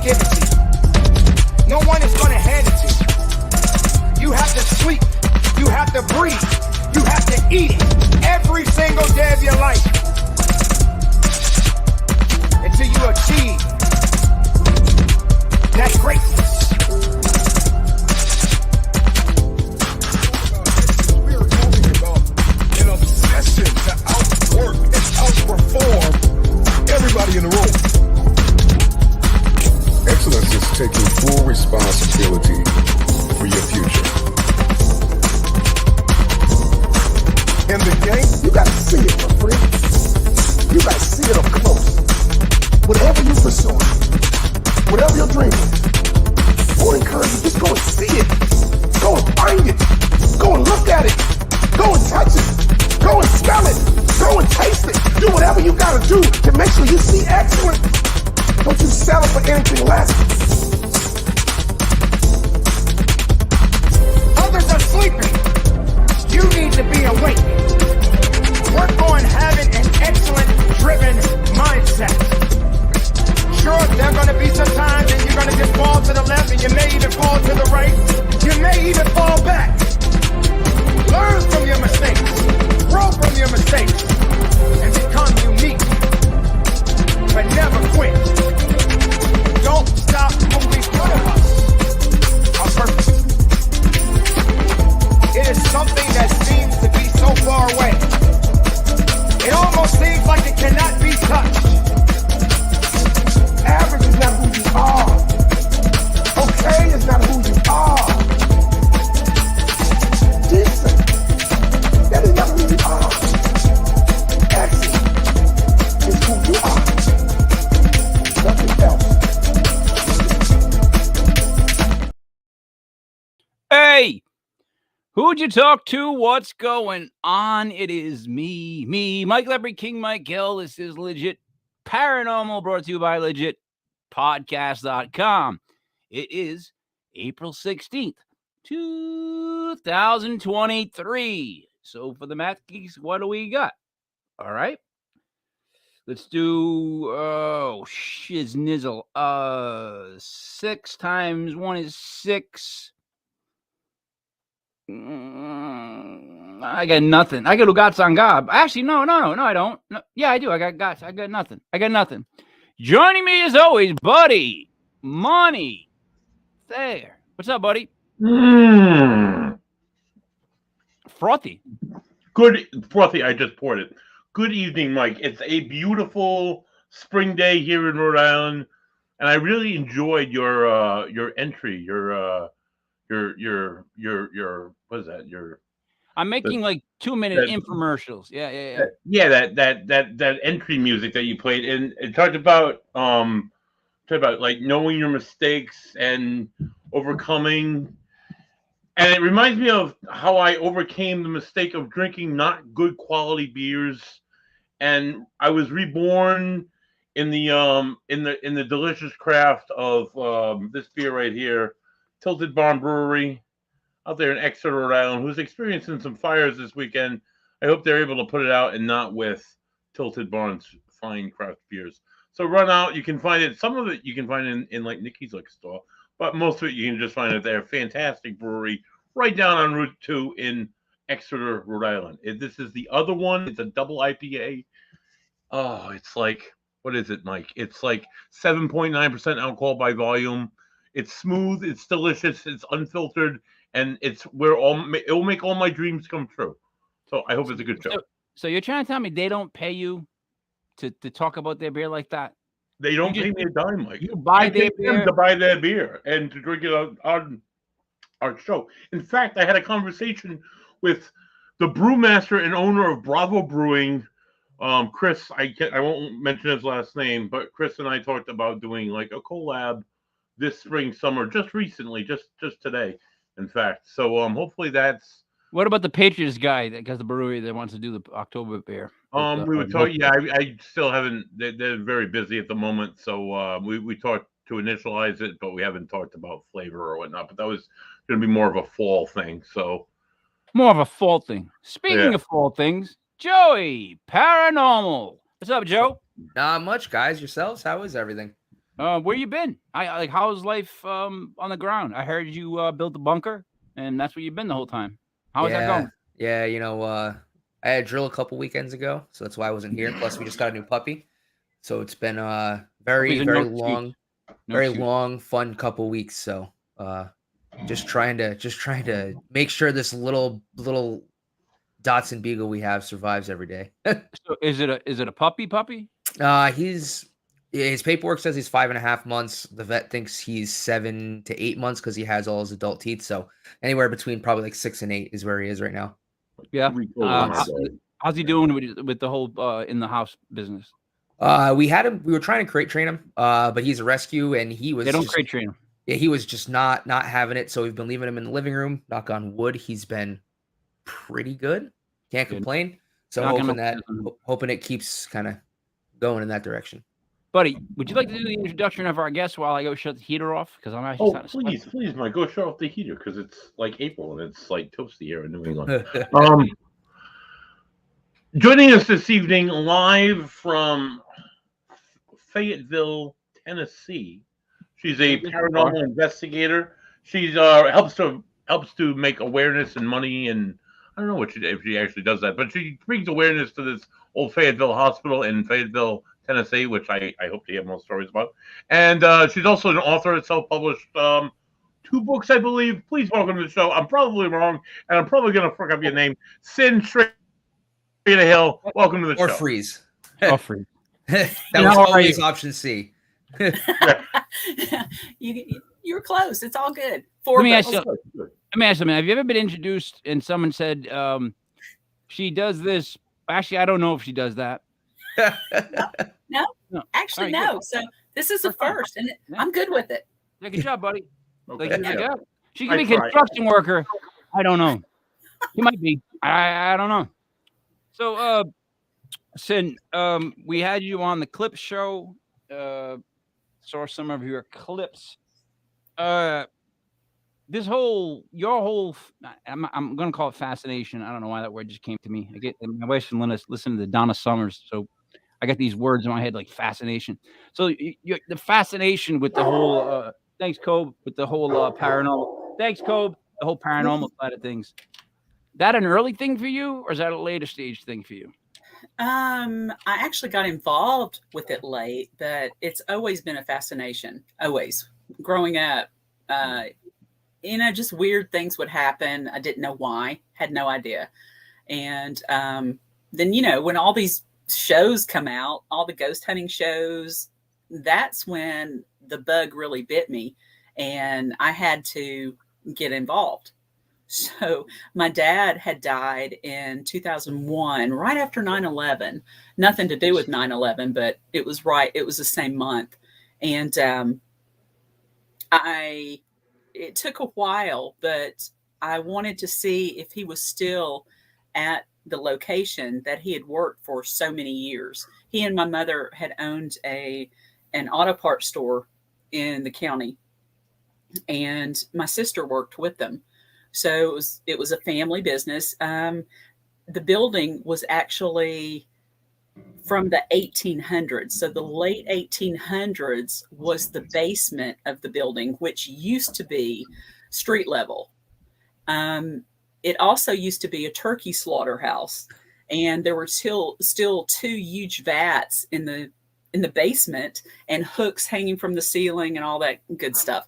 give it to you. No one is going to hand it to you. You have to sleep. You have to breathe. You have to eat it every single day of your life until you achieve that greatness. We're talking about an obsession to outwork and outperform everybody in the room. Excellence is taking full responsibility for your future. In the game, you gotta see it, my friend. You gotta see it up close. Whatever you're pursuing, whatever you're dreaming, I would encourage you, just go and see it. Go and find it. Go and look at it. Go and touch it. Go and smell it. Go and taste it. Do whatever you gotta do to make sure you see excellence. Don't you settle for anything less. Others are sleeping. You need to be awake. Work on having an excellent driven mindset. Sure, there are going to be some times that you're going to just fall to the left and you may even fall to the right. You may even fall back. Learn from your mistakes. Grow from your mistakes. And become unique. But never quit. Don't stop moving forward. On purpose. It is something that seems to be so far away. It almost seems like it cannot be touched. Average is not who you are. Okay is not who you are. Decent, that is not who you are. Excellent is who you are. Nothing else. Hey! Who'd you talk to? What's going on? It is me, Mike Leopard, King Mike Hill. This is Legit Paranormal, brought to you by LegitPodcast.com. It is April 16th, 2023. So for the math geeks, what do we got? All right. Let's do, shiznizzle. 6 times 1 is 6. I got nothing. I got Ugats on God. Actually, no, I don't. No, yeah, I do. I got Gats. I got nothing. Joining me as always, buddy, Money. There. What's up, buddy? Frothy. Good, Frothy. I just poured it. Good evening, Mike. It's a beautiful spring day here in Rhode Island, and I really enjoyed your entry. Your what is that? I'm making like 2-minute infomercials. Yeah. Yeah, that entry music that you played, and it talked about like knowing your mistakes and overcoming. And it reminds me of how I overcame the mistake of drinking not good quality beers, and I was reborn in the delicious craft of this beer right here, Tilted Barn Brewery, out there in Exeter, Rhode Island, who's experiencing some fires this weekend. I hope they're able to put it out and not with Tilted Barn's fine craft beers. So run out. You can find it. Some of it you can find in like Nikki's liquor store, but most of it you can just find it there. Fantastic brewery right down on Route 2 in Exeter, Rhode Island. This is the other one. It's a double IPA. Oh, it's like, what is it, Mike? It's like 7.9% alcohol by volume. It's smooth. It's delicious. It's unfiltered. And it's where it will make all my dreams come true. So I hope it's a good show. So you're trying to tell me they don't pay you to talk about their beer like that? They don't pay me a dime, Mike. You buy their beer to buy their beer and to drink it on our show. In fact, I had a conversation with the brewmaster and owner of Bravo Brewing, Chris. I won't mention his last name, but Chris and I talked about doing like a collab this spring, summer, just recently, just today. In fact, so hopefully that's. What about the Patriots guy that has the brewery that wants to do the October beer? We would talk. Yeah, I still haven't. They're very busy at the moment, so we talked to initialize it, but we haven't talked about flavor or whatnot. But that was going to be more of a fall thing. So more of a fall thing. Speaking of fall things, Joey Paranormal. What's up, Joe? Not much, guys. Yourselves? How is everything? Where you been? Like, how's life on the ground? I heard you built a bunker, and that's where you've been the whole time. How is that going? Yeah, I had a drill a couple weekends ago, so that's why I wasn't here. Plus, we just got a new puppy, so it's been very, Puppies are very no long, excuse. long, fun couple weeks. So just trying to make sure this little Dotson Beagle we have survives every day. So is it a puppy? His paperwork says he's 5.5 months. The vet thinks he's 7 to 8 months because he has all his adult teeth. So anywhere between probably like 6 and 8 is where he is right now. Yeah. How's he doing with the whole in the house business? We were trying to crate train him, but he's a rescue and he was. They don't crate train him. Yeah, he was just not having it. So we've been leaving him in the living room. Knock on wood, he's been pretty good. Can't complain. So hoping it keeps kind of going in that direction. Buddy, would you like to do the introduction of our guest while I go shut the heater off? Because I'm actually please, Mike, go shut off the heater because it's like April and it's like toasty here in New England. Joining us this evening live from Fayetteville, Tennessee. She's a paranormal investigator. She's helps to make awareness and money, and I don't know if she actually does that, but she brings awareness to this Old Fayetteville Hospital in Fayetteville, Tennessee, which I hope to hear more stories about. And she's also an author, self-published 2 books, I believe. Please welcome to the show. I'm probably wrong, and I'm probably going to fuck up your name. Cyn Shrader Hill. Welcome to the show. Or freeze. Oh, freeze. That was always option C. You're close. It's all good. Let me ask you something. Have you ever been introduced and someone said she does this? Actually, I don't know if she does that. No. Actually, right, no. Good. So this is a first, and I'm good with it. Yeah, good job, buddy. Okay. She can be a construction worker. I don't know. She might be. I don't know. So, Cyn, we had you on the clip show. Saw some of your clips. Your whole, I'm going to call it fascination. I don't know why that word just came to me. My wife's been listening to Donna Summers, so I got these words in my head like fascination. So the fascination with the whole, thanks, Cobe, with the whole paranormal. Thanks, Cobe, the whole paranormal side of things. That an early thing for you, or is that a later stage thing for you? I actually got involved with it late, but it's always been a fascination. Always growing up, just weird things would happen. I didn't know why, had no idea. And then, when all these shows come out, all the ghost hunting shows, that's when the bug really bit me and I had to get involved. So my dad had died in 2001, right after 9/11. Nothing to do with 9/11, but it was the same month. And it took a while, but I wanted to see if he was still at the location that he had worked for so many years. He and my mother had owned an auto parts store in the county, and my sister worked with them. So it was a family business. The building was actually from the 1800s. So the late 1800s was the basement of the building, which used to be street level. It also used to be a turkey slaughterhouse, and there were still 2 huge vats in the basement and hooks hanging from the ceiling and all that good stuff.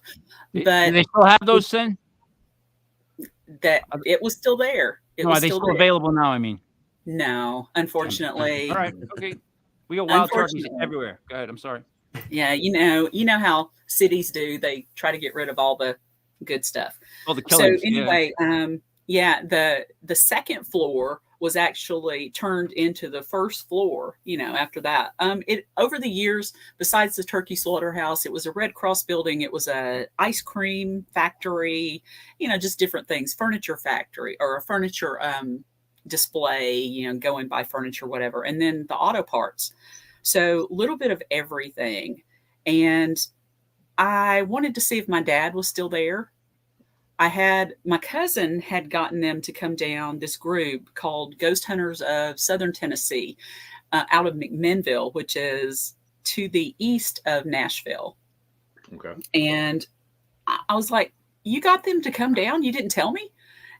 But do they still have those, Cyn? That it was still there. Are they still available now? I mean, no, unfortunately. All right, okay. We got wild turkeys everywhere. Go ahead. I'm sorry. Yeah, you know how cities do. They try to get rid of all the good stuff. All the killers. So anyway, the second floor was actually turned into the first floor, after that. It over the years, besides the turkey slaughterhouse, it was a Red Cross building. It was a ice cream factory, just different things, furniture factory or a furniture display, go and buy furniture, whatever. And then the auto parts. So a little bit of everything. And I wanted to see if my dad was still there. My cousin had gotten them to come down, this group called Ghost Hunters of Southern Tennessee, out of McMinnville, which is to the east of Nashville. Okay. And I was like, you got them to come down? You didn't tell me?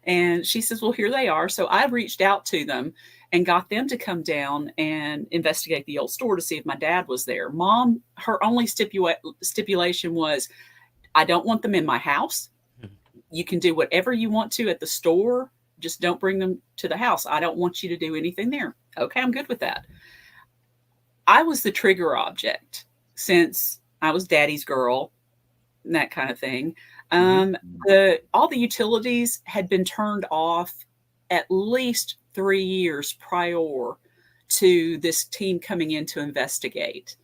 And she says, well, here they are. So I reached out to them and got them to come down and investigate the old store to see if my dad was there. Mom, her only stipulation was, I don't want them in my house. You can do whatever you want to at the store. Just don't bring them to the house. I don't want you to do anything there. Okay, I'm good with that. I was the trigger object since I was daddy's girl and that kind of thing. All the utilities had been turned off at least 3 years prior to this team coming in to investigate.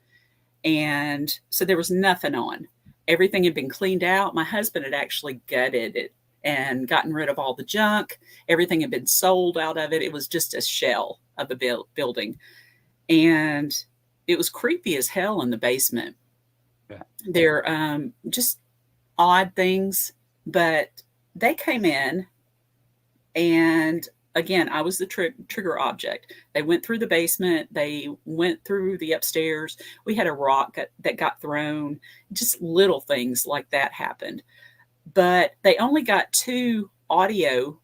And so there was nothing on. Everything had been cleaned out. My husband had actually gutted it and gotten rid of all the junk. Everything had been sold out of it. It was just a shell of the building. And it was creepy as hell in the basement. Yeah. They're just odd things, but they came in, and again, I was the trigger object. They went through the basement. They went through the upstairs. We had a rock that got thrown. Just little things like that happened. But they only got 2 audio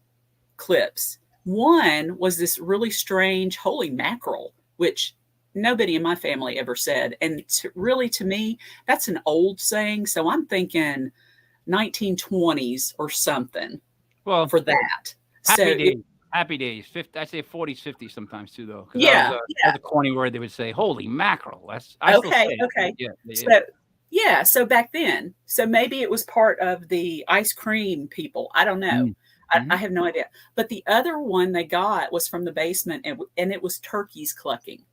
clips. One was this really strange holy mackerel, which nobody in my family ever said. And really, to me, that's an old saying. So I'm thinking 1920s or something. Well, for that. Happy days. 50, I say 40s, 50s sometimes too, though. Yeah, that was a corny word. They would say, "Holy mackerel!" Okay. Yeah. So back then, so maybe it was part of the ice cream people. I don't know. I have no idea. But the other one they got was from the basement, and it was turkeys clucking.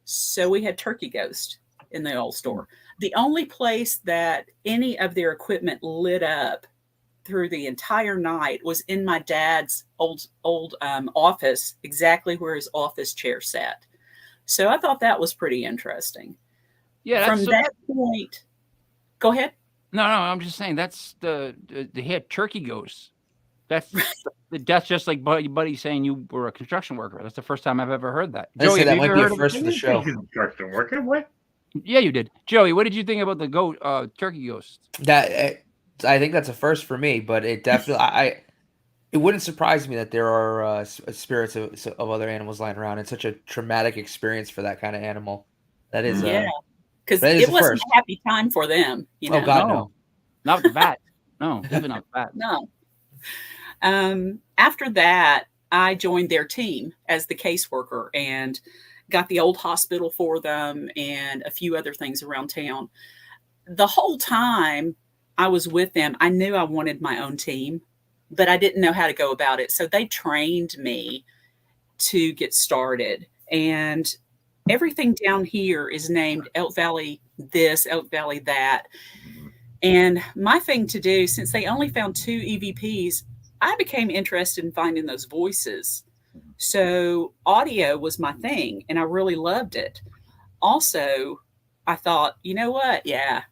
So we had turkey ghost in the old store. The only place that any of their equipment lit up through the entire night was in my dad's old office, exactly where his office chair sat. So I thought that was pretty interesting. Yeah. From that point, go ahead. No, I'm just saying that's the hit turkey ghosts. That's just like buddy saying you were a construction worker. That's the first time I've ever heard that. Joey, that might be a first for the show. Construction worker, what? Yeah, you did. Joey, what did you think about the turkey ghost? I think that's a first for me, but it definitely it wouldn't surprise me that there are spirits of other animals lying around. It's such a traumatic experience for that kind of animal. That is because it wasn't a happy time for them. You know? Oh God, no. Not with the bat. No, definitely not the bat. No. After that, I joined their team as the caseworker and got the old hospital for them and a few other things around town. The whole time I was with them, I knew I wanted my own team, but I didn't know how to go about it. So they trained me to get started. And everything down here is named Elk Valley this, Elk Valley that. And my thing to do, since they only found 2 EVPs, I became interested in finding those voices. So audio was my thing, and I really loved it. Also, I thought, you know what? Yeah.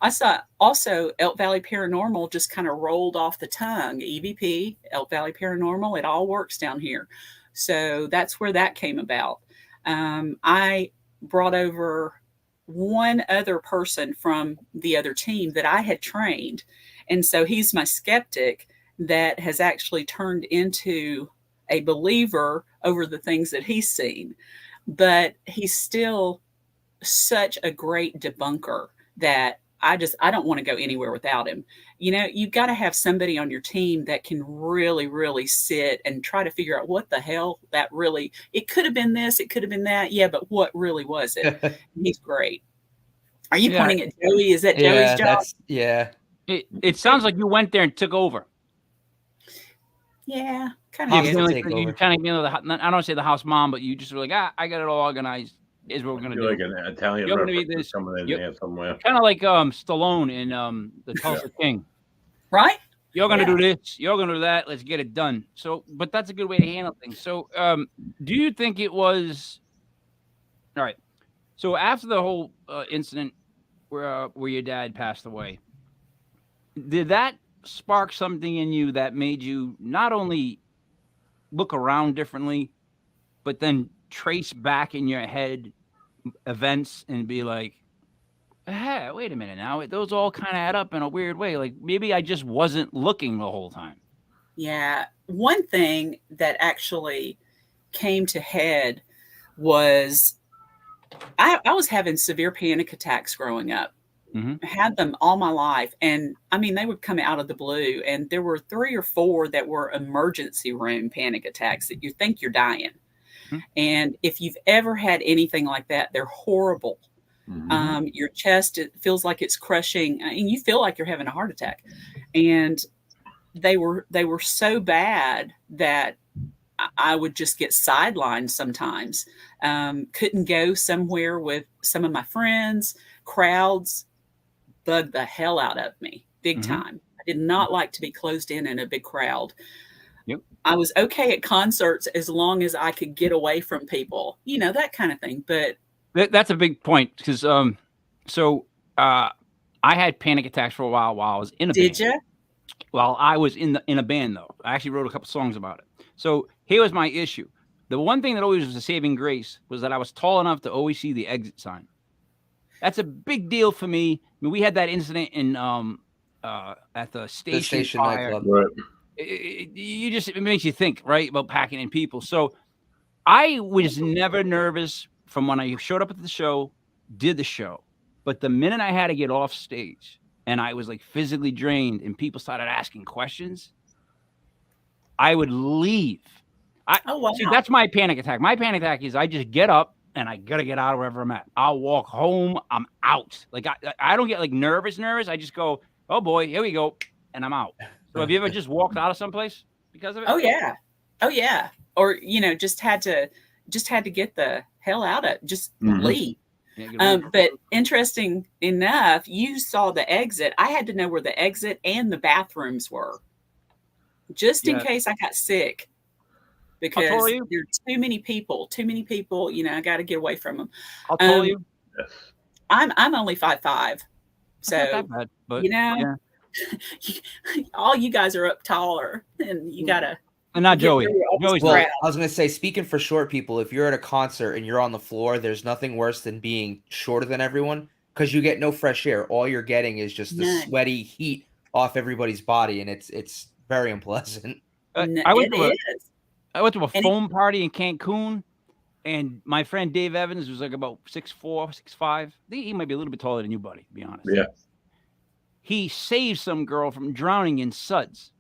I saw also Elk Valley Paranormal just kind of rolled off the tongue. EVP, Elk Valley Paranormal, it all works down here. So that's where that came about. I brought over one other person from the other team that I had trained. And so he's my skeptic that has actually turned into a believer over the things that he's seen. But he's still such a great debunker that I don't want to go anywhere without him. You know, you've got to have somebody on your team that can really, really sit and try to figure out what the hell that really, it could have been this, it could have been that. Yeah, but what really was it? He's great. Are you pointing at Joey? Is that Joey's job? It sounds like you went there and took over. Yeah, kind of. You kind of, I don't say the house mom, but you just were like, I got it all organized. Is what we're gonna do. Like an Italian reference somewhere. Kind of like Stallone in the Tulsa King. Right? You're gonna do this. You're gonna do that. Let's get it done. So, but that's a good way to handle things. So, do you think it was? All right. So after the whole incident where your dad passed away, did that spark something in you that made you not only look around differently, but then trace back in your head events and be like, hey, wait a minute now. Those all kind of add up in a weird way. Like maybe I just wasn't looking the whole time. Yeah. One thing that actually came to head was I was having severe panic attacks growing up. I had them all my life. And I mean, they would come out of the blue. And there were 3 or 4 that were emergency room panic attacks that you think you're dying. And if you've ever had anything like that, they're horrible. Your chest, it feels like it's crushing, and you feel like you're having a heart attack. And they were so bad that I would just get sidelined sometimes. Couldn't go somewhere with some of my friends. Crowds bugged the hell out of me big time. I did not like to be closed in a big crowd. Yep. I was okay at concerts as long as I could get away from people, that kind of thing. But that's a big point because I had panic attacks for a while I was in a band. Did you? Well, I was in a band though. I actually wrote a couple songs about it. So here was my issue. The one thing that always was a saving grace was that I was tall enough to always see the exit sign. That's a big deal for me. I mean, we had that incident in at the station fire. nightclub. Right. It makes you think, right, about packing in people. So I was never nervous from when I showed up at the show, did the show. But the minute I had to get off stage and I was like physically drained and people started asking questions, I would leave. See, that's my panic attack. My panic attack is I just get up and I got to get out of wherever I'm at. I'll walk home. I'm out. Like I don't get like nervous. I just go, oh boy, here we go. And I'm out. So have you ever just walked out of someplace because of it? Oh yeah. Or, just had to get the hell out of it. Just leave. Yeah, but interesting enough, you saw the exit. I had to know where the exit and the bathrooms were just in case I got sick. Because there are too many people, I got to get away from them. I'll tell you. I'm only 5'5", so not that bad, but, all you guys are up taller, and you gotta. And not Joey. Joey's well, I was gonna say, speaking for short people, if you're at a concert and you're on the floor, there's nothing worse than being shorter than everyone because you get no fresh air. All you're getting is just the sweaty heat off everybody's body, and it's very unpleasant. I went to a foam party in Cancun, and my friend Dave Evans was like about 6'4", 6'5". He might be a little bit taller than you, buddy, to be honest. Yeah. He saved some girl from drowning in suds.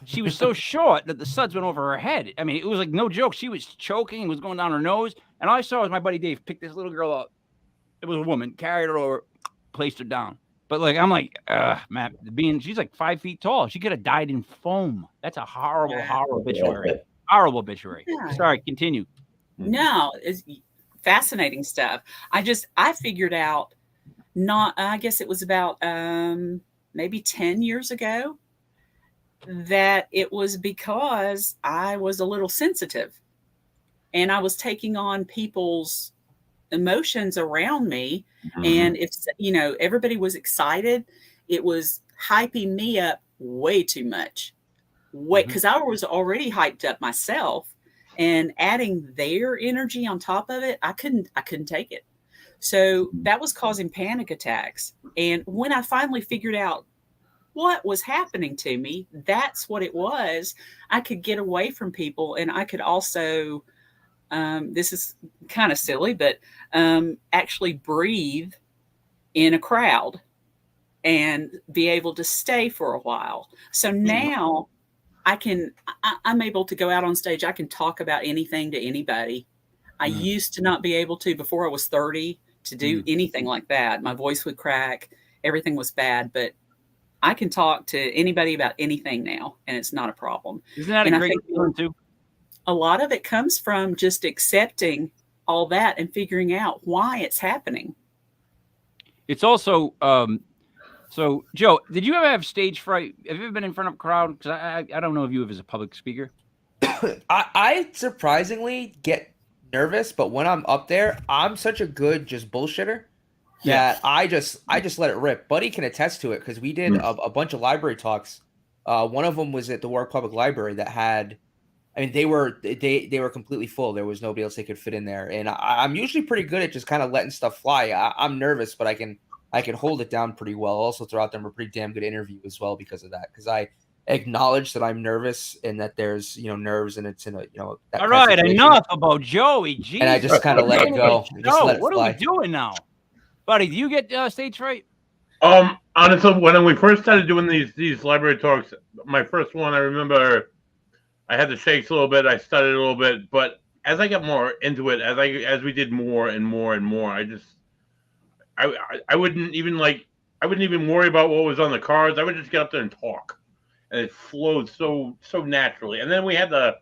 She was so short that the suds went over her head. I mean, it was like no joke. She was choking, it was going down her nose. And all I saw was my buddy Dave pick this little girl up. It was a woman, carried her over, placed her down. But like, I'm like, man, she's like 5 feet tall. She could have died in foam. That's a horrible obituary. Horrible obituary. Yeah. Sorry, continue. No, it's fascinating stuff. I figured out I guess it was about maybe 10 years ago that it was because I was a little sensitive and I was taking on people's emotions around me. And if, everybody was excited, it was hyping me up way too much. Because I was already hyped up myself, and adding their energy on top of it, I couldn't take it. So that was causing panic attacks. And when I finally figured out what was happening to me, that's what it was. I could get away from people, and I could also, this is kind of silly, but actually breathe in a crowd and be able to stay for a while. So now I'm able to go out on stage. I can talk about anything to anybody. I used to not be able to before I was 30 to do anything like that. My voice would crack. Everything was bad, but I can talk to anybody about anything now, and it's not a problem. Isn't that a great feeling too? A lot of it comes from just accepting all that and figuring out why it's happening. It's also, so, Joe, did you ever have stage fright? Have you ever been in front of a crowd? Because I don't know if you have as a public speaker. I surprisingly get nervous, but when I'm up there, I'm such a good just bullshitter that I just let it rip. Buddy can attest to it because we did a bunch of library talks. One of them was at the Warwick Public Library that had I mean, they were completely full. There was nobody else they could fit in there. And I'm usually pretty good at just kind of letting stuff fly. I'm nervous, but I can hold it down pretty well. I'll also throw out them a pretty damn good interview as well because of that. Because I acknowledge that I'm nervous and that there's nerves and it's in a that all right, enough about Joey. Jeez. And I just kind of let it go. What are we doing now, buddy? Do you get stage fright? Honestly, when we first started doing these library talks, my first one, I remember I had the shakes a little bit. I stuttered a little bit, but as I got more into it, as we did more and more and more, I wouldn't even worry about what was on the cards. I would just get up there and talk, and it flowed so naturally. And then we had the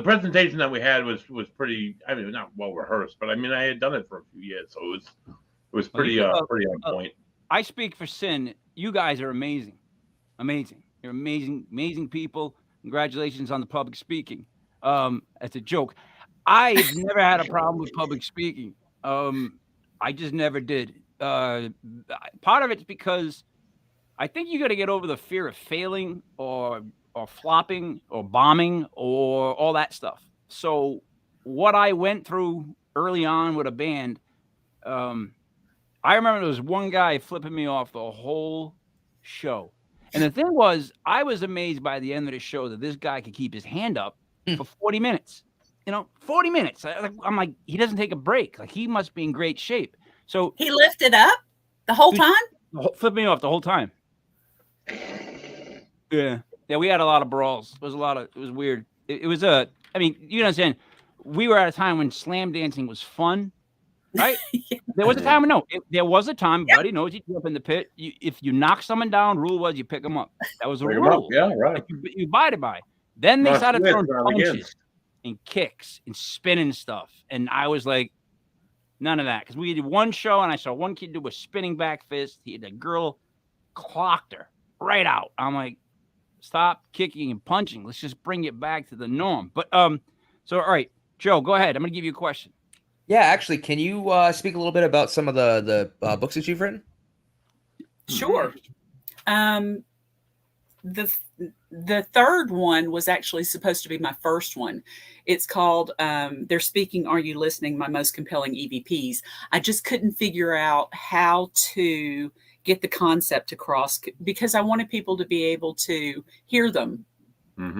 presentation that we had was pretty. I mean, not well rehearsed, but I mean, I had done it for a few years, so it was pretty on point. I speak for Cyn. You guys are amazing. You're amazing people. Congratulations on the public speaking. That's a joke. I've never had a problem with public speaking. I just never did. Part of it's because I think you got to get over the fear of failing or flopping or bombing or all that stuff. So what I went through early on with a band, I remember there was one guy flipping me off the whole show. And the thing was, I was amazed by the end of the show that this guy could keep his hand up for 40 minutes. 40 minutes. I'm like, he doesn't take a break. Like, he must be in great shape. So he lifted up the whole time? Flipped me off the whole time. Yeah, we had a lot of brawls. It was weird. It was I mean, you understand, we were at a time when slam dancing was fun. Right? Yeah. There was a time. There was a time. Yep. Buddy knows you jump in the pit. If you knock someone down, rule was you pick them up. That was a rule. Yeah, right. You abided by. Then they started throwing punches and kicks and spinning stuff, and I was like, none of that. Because we did one show, and I saw one kid do a spinning back fist. The girl clocked her right out. I'm like, stop kicking and punching. Let's just bring it back to the norm. But so all right, Joe, go ahead. I'm gonna give you a question. Yeah, actually, can you speak a little bit about some of the books that you've written? Sure. The third one was actually supposed to be my first one. It's called They're Speaking, Are You Listening? My Most Compelling EVPs. I just couldn't figure out how to get the concept across because I wanted people to be able to hear them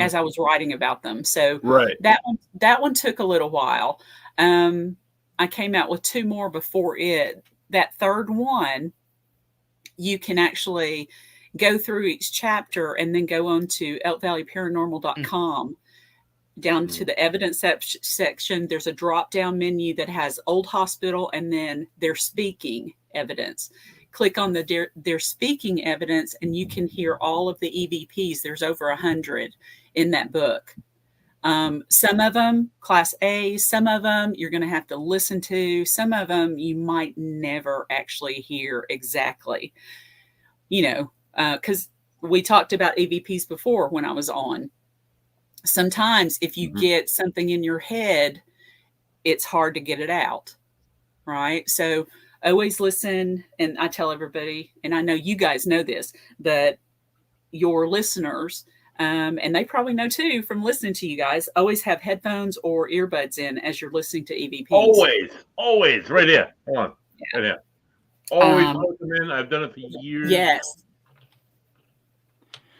as I was writing about them. So that one took a little while. I came out with 2 more before it. That third one, you can actually go through each chapter and then go on to elkvalleyparanormal.com. Down to the evidence section, there's a drop-down menu that has Old Hospital and then They're Speaking evidence. Click on the They're Speaking evidence and you can hear all of the EVPs. There's over 100 in that book. Some of them, Class A, some of them you're going to have to listen to. Some of them you might never actually hear exactly, because we talked about EVPs before when I was on. Sometimes if you get something in your head, it's hard to get it out, right? So always listen. And I tell everybody, and I know you guys know this, that your listeners, and they probably know too from listening to you guys, always have headphones or earbuds in as you're listening to EVPs. Always, right here. Hold on, right here. Always put them in. I've done it for years. Yes.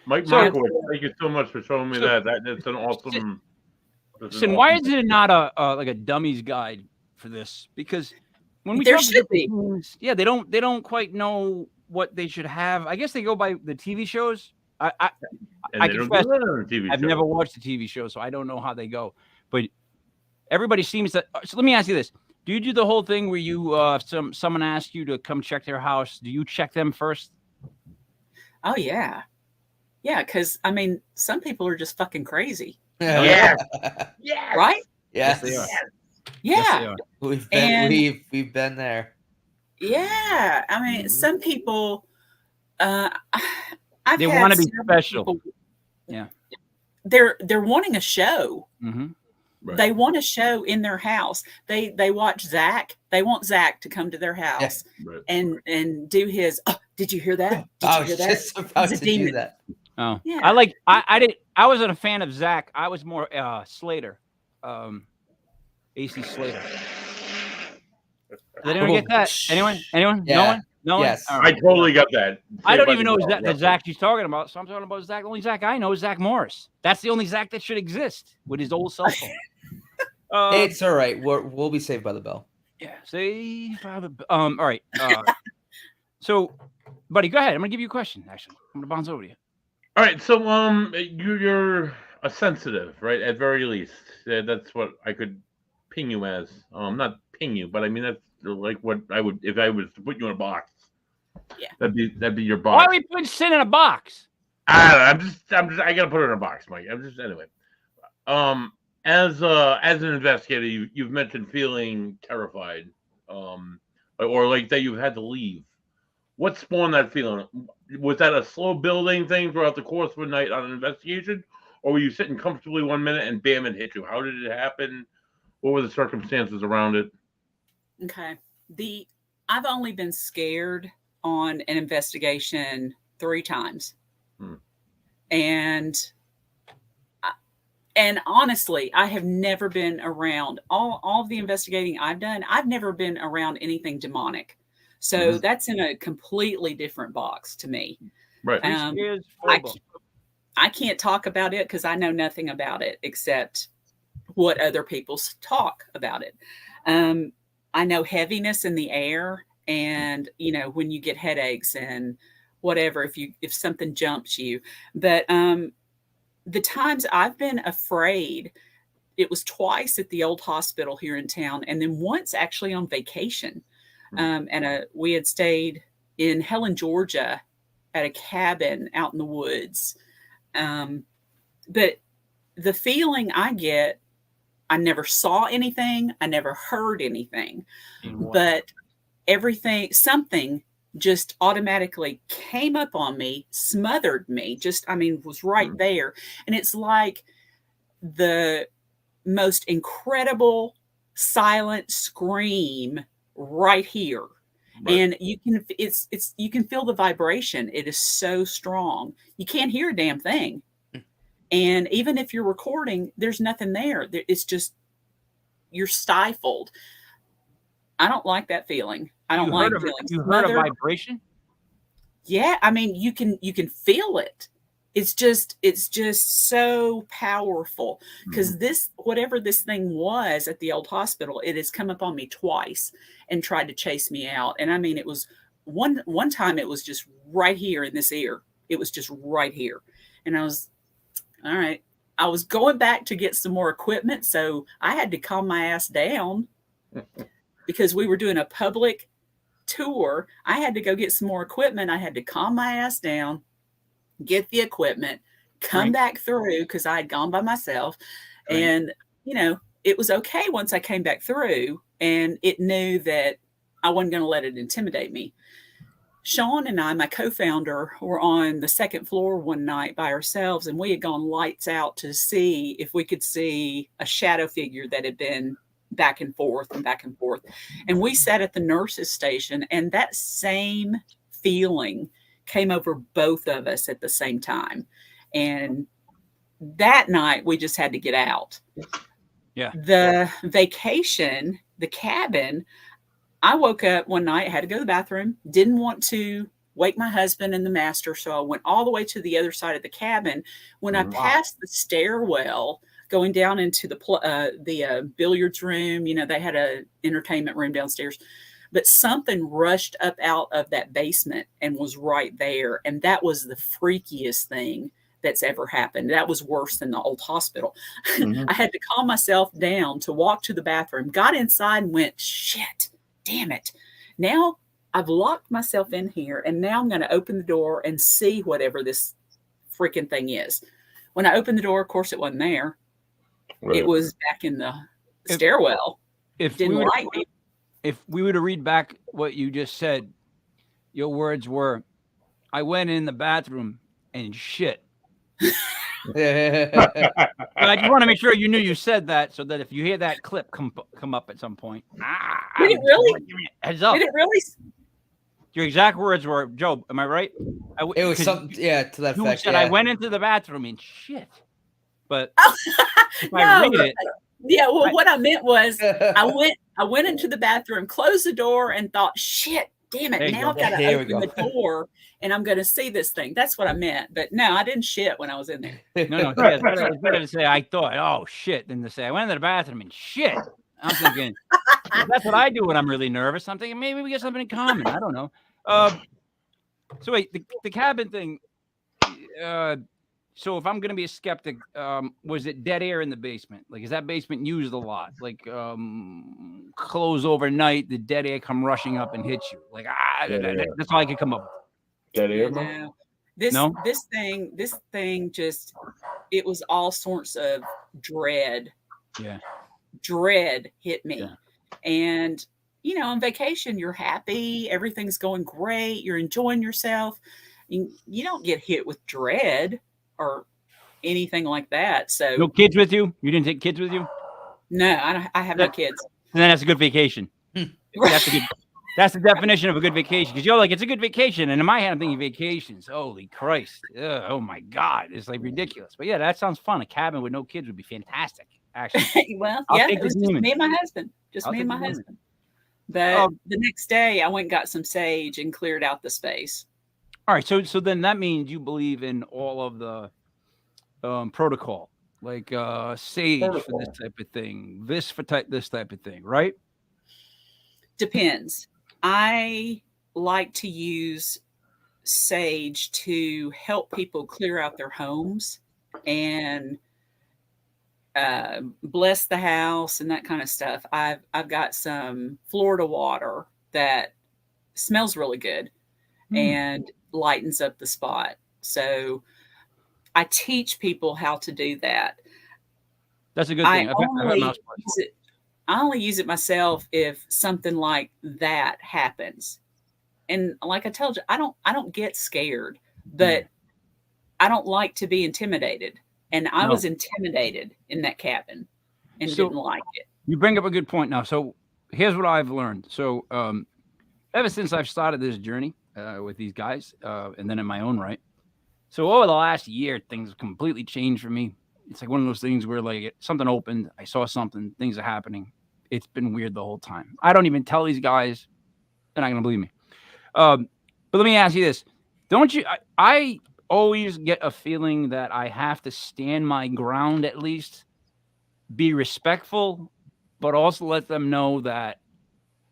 Mike Markowitz, thank you so much for showing me that. That's an awesome. Listen, why is it not like a dummies guide for this? Because when we there should be. Teams, yeah, they don't quite know what they should have. I guess they go by the TV shows. I confess, I've never watched a TV show, so I don't know how they go. But everybody seems to. So let me ask you this: do you do the whole thing where you someone asks you to come check their house? Do you check them first? Oh yeah, because I mean, some people are just fucking crazy. Yeah. Right? Yes. They are. Yeah. Yes, we've been there. Yeah. I mean, some people they want to be special. People, yeah. They're wanting a show. Mm-hmm. Right. They want a show in their house. They watch Zach. They want Zach to come to their house and do his. Oh, did you hear that? Did you hear that? Just about to do that. Oh, Yeah. I wasn't a fan of Zach. I was more Slater, AC Slater. Did anyone get that? Anyone? Yeah. No one? Yes. All I right. totally got that. I don't Saved by even the know Bell that reference. Zach she's talking about. So I'm talking about Zach. The only Zach I know is Zach Morris. That's the only Zach that should exist with his old cell phone. It's all right. We'll be saved by the bell. Yeah. Saved by the all right. So, buddy, go ahead. I'm gonna give you a question. Actually, I'm gonna bounce over to you. All right, so you're a sensitive, right? At very least, that's what I could ping you as. Not ping you, but I mean that's like what I would if I was to put you in a box. Yeah. That'd be your Why box. are we putting Cyn in a box? I don't know, I'm just I gotta put her in a box, Mike. Anyway. As an investigator, you've mentioned feeling terrified, or like that you've had to leave. What spawned that feeling? Was that a slow building thing throughout the course of a night on an investigation? Or were you sitting comfortably 1 minute and bam, it hit you? How did it happen? What were the circumstances around it? Okay. I've only been scared on an investigation 3 times. And honestly, I have never been around all of the investigating I've done. I've never been around anything demonic. So that's in a completely different box to me. Right. I can't talk about it because I know nothing about it except what other people talk about it. I know heaviness in the air, and when you get headaches and whatever, if something jumps you. But the times I've been afraid, it was twice at the old hospital here in town, and then once actually on vacation. And we had stayed in Helen, Georgia, at a cabin out in the woods. But the feeling I get, I never saw anything, I never heard anything, but something just automatically came up on me, smothered me, was right there. And it's like the most incredible silent scream right here. Right. And you can feel the vibration. It is so strong. You can't hear a damn thing. And even if you're recording, there's nothing there. It's just, you're stifled. I don't like that feeling. I don't like feeling. You heard a vibration? Yeah. I mean, you can feel it. It's just so powerful because whatever this thing was at the old hospital, it has come up on me twice and tried to chase me out. And I mean, it was one time it was just right here in this ear. It was just right here. And I was, all right. I was going back to get some more equipment. So I had to calm my ass down because we were doing a public tour. I had to go get some more equipment. I had to calm my ass down, get the equipment, come back through because I had gone by myself. Right. And, it was okay once I came back through, and it knew that I wasn't going to let it intimidate me. Sean and I, my co-founder, were on the second floor one night by ourselves, and we had gone lights out to see if we could see a shadow figure that had been back and forth. And we sat at the nurse's station, and that same feeling came over both of us at the same time. And that night we just had to get out. Yeah. The vacation, the cabin, I woke up one night, had to go to the bathroom, didn't want to wake my husband and the master. So I went all the way to the other side of the cabin. When I passed the stairwell going down into the billiards room, they had an entertainment room downstairs. But something rushed up out of that basement and was right there. And that was the freakiest thing that's ever happened. That was worse than the old hospital. I had to calm myself down to walk to the bathroom, got inside and went, shit, damn it. Now I've locked myself in here, and now I'm going to open the door and see whatever this freaking thing is. When I opened the door, of course, it wasn't there. Right. It was back in the stairwell. If we were to read back what you just said, your words were, I went in the bathroom and shit. I just want to make sure you knew you said that, so that if you hear that clip come up at some point, did it really? Heads up. Did it really? Your exact words were, Joe, am I right? It was something, to that you effect. said, yeah. I went into the bathroom and shit. But if No, I read it, yeah. Well, what I meant was, I went into the bathroom, closed the door, and thought, shit, damn it! Now I've got to open the door, and I'm going to see this thing. That's what I meant. But no, I didn't shit when I was in there. No. It's better to say I thought, oh shit, than to say I went into the bathroom and shit. I'm thinking that's what I do when I'm really nervous. I'm thinking maybe we get something in common. I don't know. So wait, the cabin thing. So if I'm gonna be a skeptic, was it dead air in the basement? Like, is that basement used a lot? Like, close overnight, the dead air come rushing up and hit you. Like, that's all I could come up with. Dead air. No. This thing just, it was all sorts of dread. Yeah. Dread hit me. Yeah. And, on vacation, you're happy. Everything's going great. You're enjoying yourself. You don't get hit with dread or anything like that. So no kids with you? You didn't take kids with you? No, I have no kids. And then that's a good vacation. That's the definition of a good vacation. Because you're like, it's a good vacation. And in my head, I'm thinking vacations. Holy Christ. Ugh, oh my God. It's like ridiculous. But yeah, that sounds fun. A cabin with no kids would be fantastic, actually. Well, I'll yeah, take it was the just demon. me and my husband. But the next day I went and got some sage and cleared out the space. All right. So then that means you believe in all of the protocol, like sage for this type of thing, this type of thing, right? Depends. I like to use sage to help people clear out their homes and bless the house and that kind of stuff. I've got some Florida water that smells really good and lightens up the spot. So I teach people how to do that. That's a good thing. I only use it myself if something like that happens. And like I told you, I don't get scared, but I don't like to be intimidated. And I was intimidated in that cabin and didn't like it. You bring up a good point now. So here's what I've learned. So ever since I've started this journey with these guys and then in my own right. So over the last year, things completely changed for me. It's like one of those things where like something opened, I saw something, things are happening. It's been weird the whole time. I don't even tell these guys. They're not going to believe me. But let me ask you this. Don't you, I always get a feeling that I have to stand my ground at least, be respectful, but also let them know that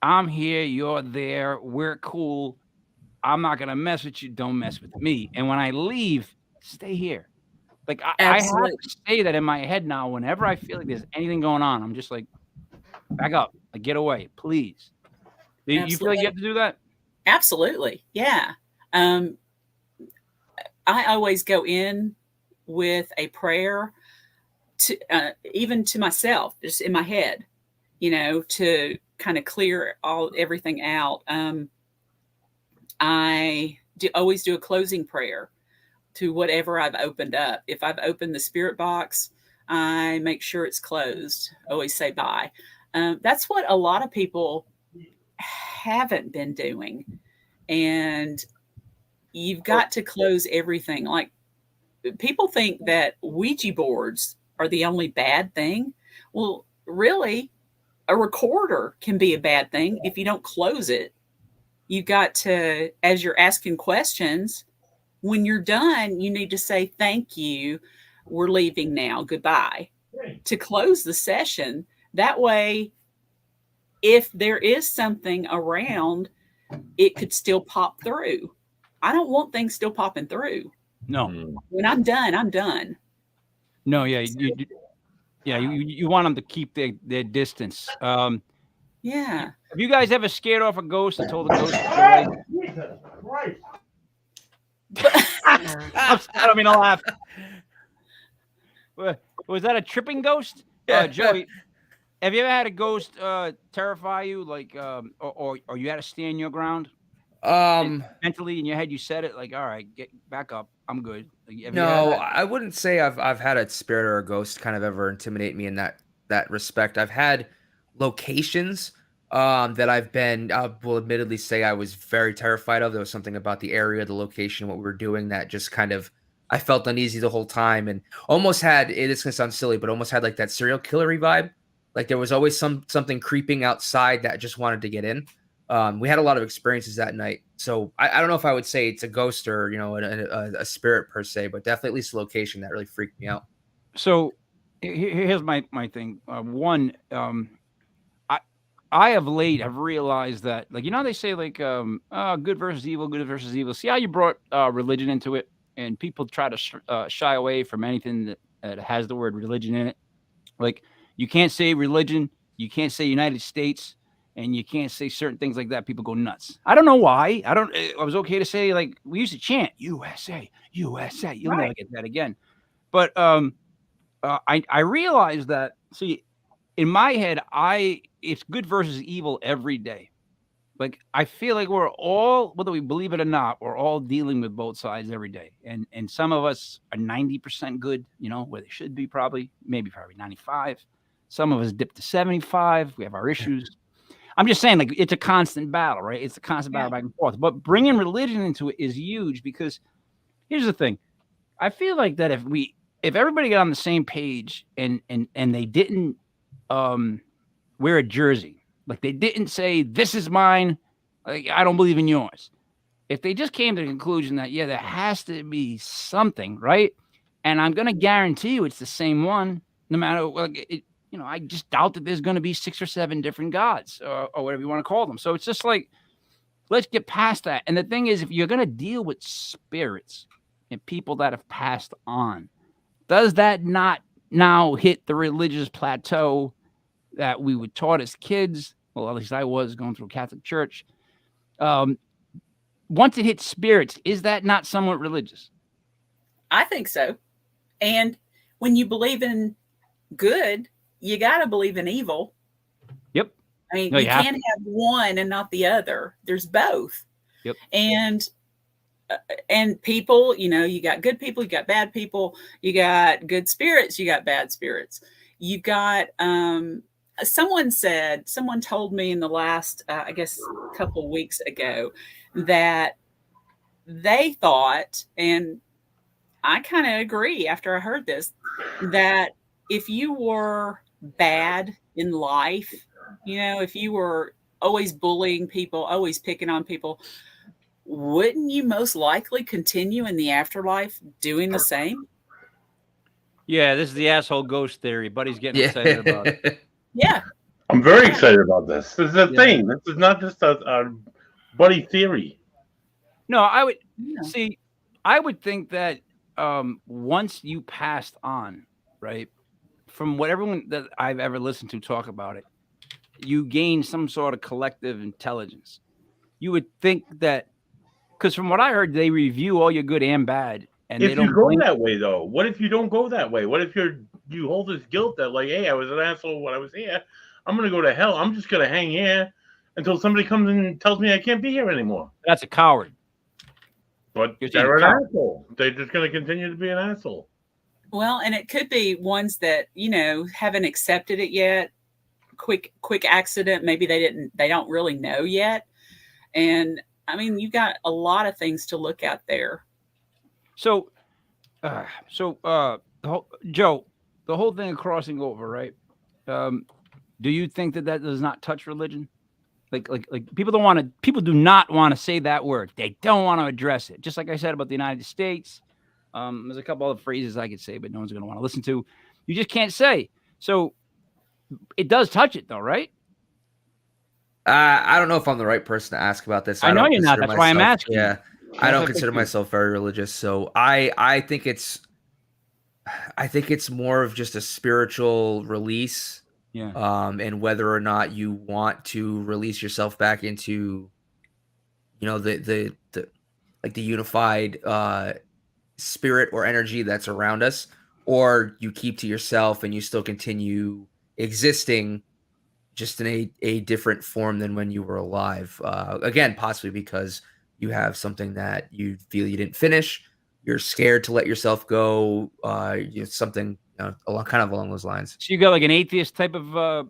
I'm here, you're there, we're cool. I'm not going to mess with you. Don't mess with me. And when I leave, stay here. Like I have to say that in my head now. Whenever I feel like there's anything going on, I'm just like, back up, like get away, please. Do you feel like you have to do that? Absolutely, yeah. I always go in with a prayer to even to myself, just in my head, to kind of clear everything out. I always do a closing prayer to whatever I've opened up. If I've opened the spirit box, I make sure it's closed. Always say bye. That's what a lot of people haven't been doing. And you've got to close everything. Like, people think that Ouija boards are the only bad thing. Well, really, a recorder can be a bad thing if you don't close it. You've got to, as you're asking questions, when you're done, you need to say, thank you, we're leaving now, goodbye, to close the session. That way, if there is something around, it could still pop through. I don't want things still popping through. No. When I'm done, I'm done. No, yeah. You want them to keep their distance. Yeah. Have you guys ever scared off a ghost and told the ghost to go away? Jesus Christ. I don't mean to laugh. Was that a tripping ghost? Joey, have you ever had a ghost terrify you, like, or you had to stand your ground? Mentally in your head, you said it like, all right, get back up, I'm good. Like, no, I wouldn't say I've had a spirit or a ghost kind of ever intimidate me in that respect. I've had locations that I've been, I will admittedly say I was very terrified of. There was something about the area, the location, what we were doing that just kind of, I felt uneasy the whole time and almost had, it is going to sound silly, but almost had like that serial killery vibe. Like there was always something creeping outside that just wanted to get in. We had a lot of experiences that night. So I don't know if I would say it's a ghost or, a spirit per se, but definitely at least the location that really freaked me out. So here's my thing. One, I have realized that, like, they say like, good versus evil, good versus evil. See how you brought religion into it, and people try to shy away from anything that has the word religion in it. Like, you can't say religion, you can't say United States, and you can't say certain things like that. People go nuts. I don't know why. I was okay to say, like, we used to chant USA, USA. You'll never get that again. But I realized that, see, in my head, it's good versus evil every day. Like, I feel like we're all, whether we believe it or not, we're all dealing with both sides every day. And some of us are 90% good, where they should be, probably 95. Some of us dip to 75. We have our issues. I'm just saying, like, it's a constant battle, right? It's a constant battle back and forth. But bringing religion into it is huge, because here's the thing. I feel like that if everybody got on the same page and they didn't wear a jersey, like they didn't say, this is mine, like, I don't believe in yours. If they just came to the conclusion that, there has to be something, right? And I'm going to guarantee you it's the same one, no matter what. I just doubt that there's going to be 6 or 7 different gods or whatever you want to call them. So it's just like, let's get past that. And the thing is, if you're going to deal with spirits and people that have passed on, does that not now hit the religious plateau that we were taught as kids? Well, at least I was going through Catholic Church. Once it hits spirits, is that not somewhat religious? I think so. And when you believe in good, you got to believe in evil. Yep. I mean, you can't have one and not the other. There's both. Yep. And people, you got good people, you got bad people, you got good spirits, you got bad spirits. You've got, someone told me in the last, I guess, couple weeks ago, that they thought, and I kind of agree after I heard this, that if you were bad in life, if you were always bullying people, always picking on people, wouldn't you most likely continue in the afterlife doing the same? Yeah, this is the asshole ghost theory. Buddy's getting excited about it. Yeah. I'm very excited about this. This is a thing. This is not just a buddy theory. No, I would think that once you passed on, right, from what everyone that I've ever listened to talk about it, you gain some sort of collective intelligence. You would think that, because from what I heard, they review all your good and bad. And if you go that way, though, what if you don't go that way? What if you hold this guilt that, like, hey, I was an asshole when I was here. I'm going to go to hell. I'm just going to hang here until somebody comes in and tells me I can't be here anymore. That's a coward. But they're an asshole. They're just going to continue to be an asshole. Well, and it could be ones that, haven't accepted it yet. Quick accident. Maybe they don't really know yet. And I mean, you've got a lot of things to look at there. So, Joe, the whole thing of crossing over, right? Do you think that does not touch religion? Like people do not want to say that word. They don't want to address it. Just like I said about the United States. There's a couple other phrases I could say, but no one's going to want to listen to. You just can't say. So it does touch it, though, right? I don't know if I'm the right person to ask about this. I know you're not. That's why I'm asking. Yeah, I don't consider myself very religious, so I think it's more of just a spiritual release. Yeah. And whether or not you want to release yourself back into, the unified spirit or energy that's around us, or you keep to yourself and you still continue existing just in a different form than when you were alive. Again, possibly because you have something that you feel you didn't finish. You're scared to let yourself go. Something along those lines. So you got like an atheist type of.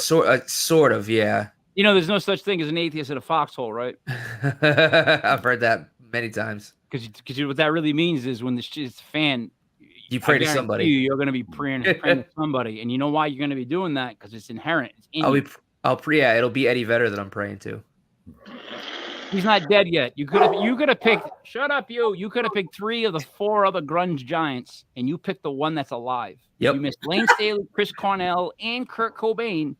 Sort of. Yeah. You know, there's no such thing as an atheist in a foxhole, right? I've heard that many times. Because what that really means is when the shit's fan, you pray to somebody. You're going to be praying to somebody, and you know why you're going to be doing that? Because it's inherent. It's in you. Yeah, it'll be Eddie Vedder that I'm praying to. He's not dead yet. You could have picked. Shut up, you. You could have picked 3 of the 4 other grunge giants, and you picked the one that's alive. Yep. You missed Lane Staley, Chris Cornell, and Kurt Cobain,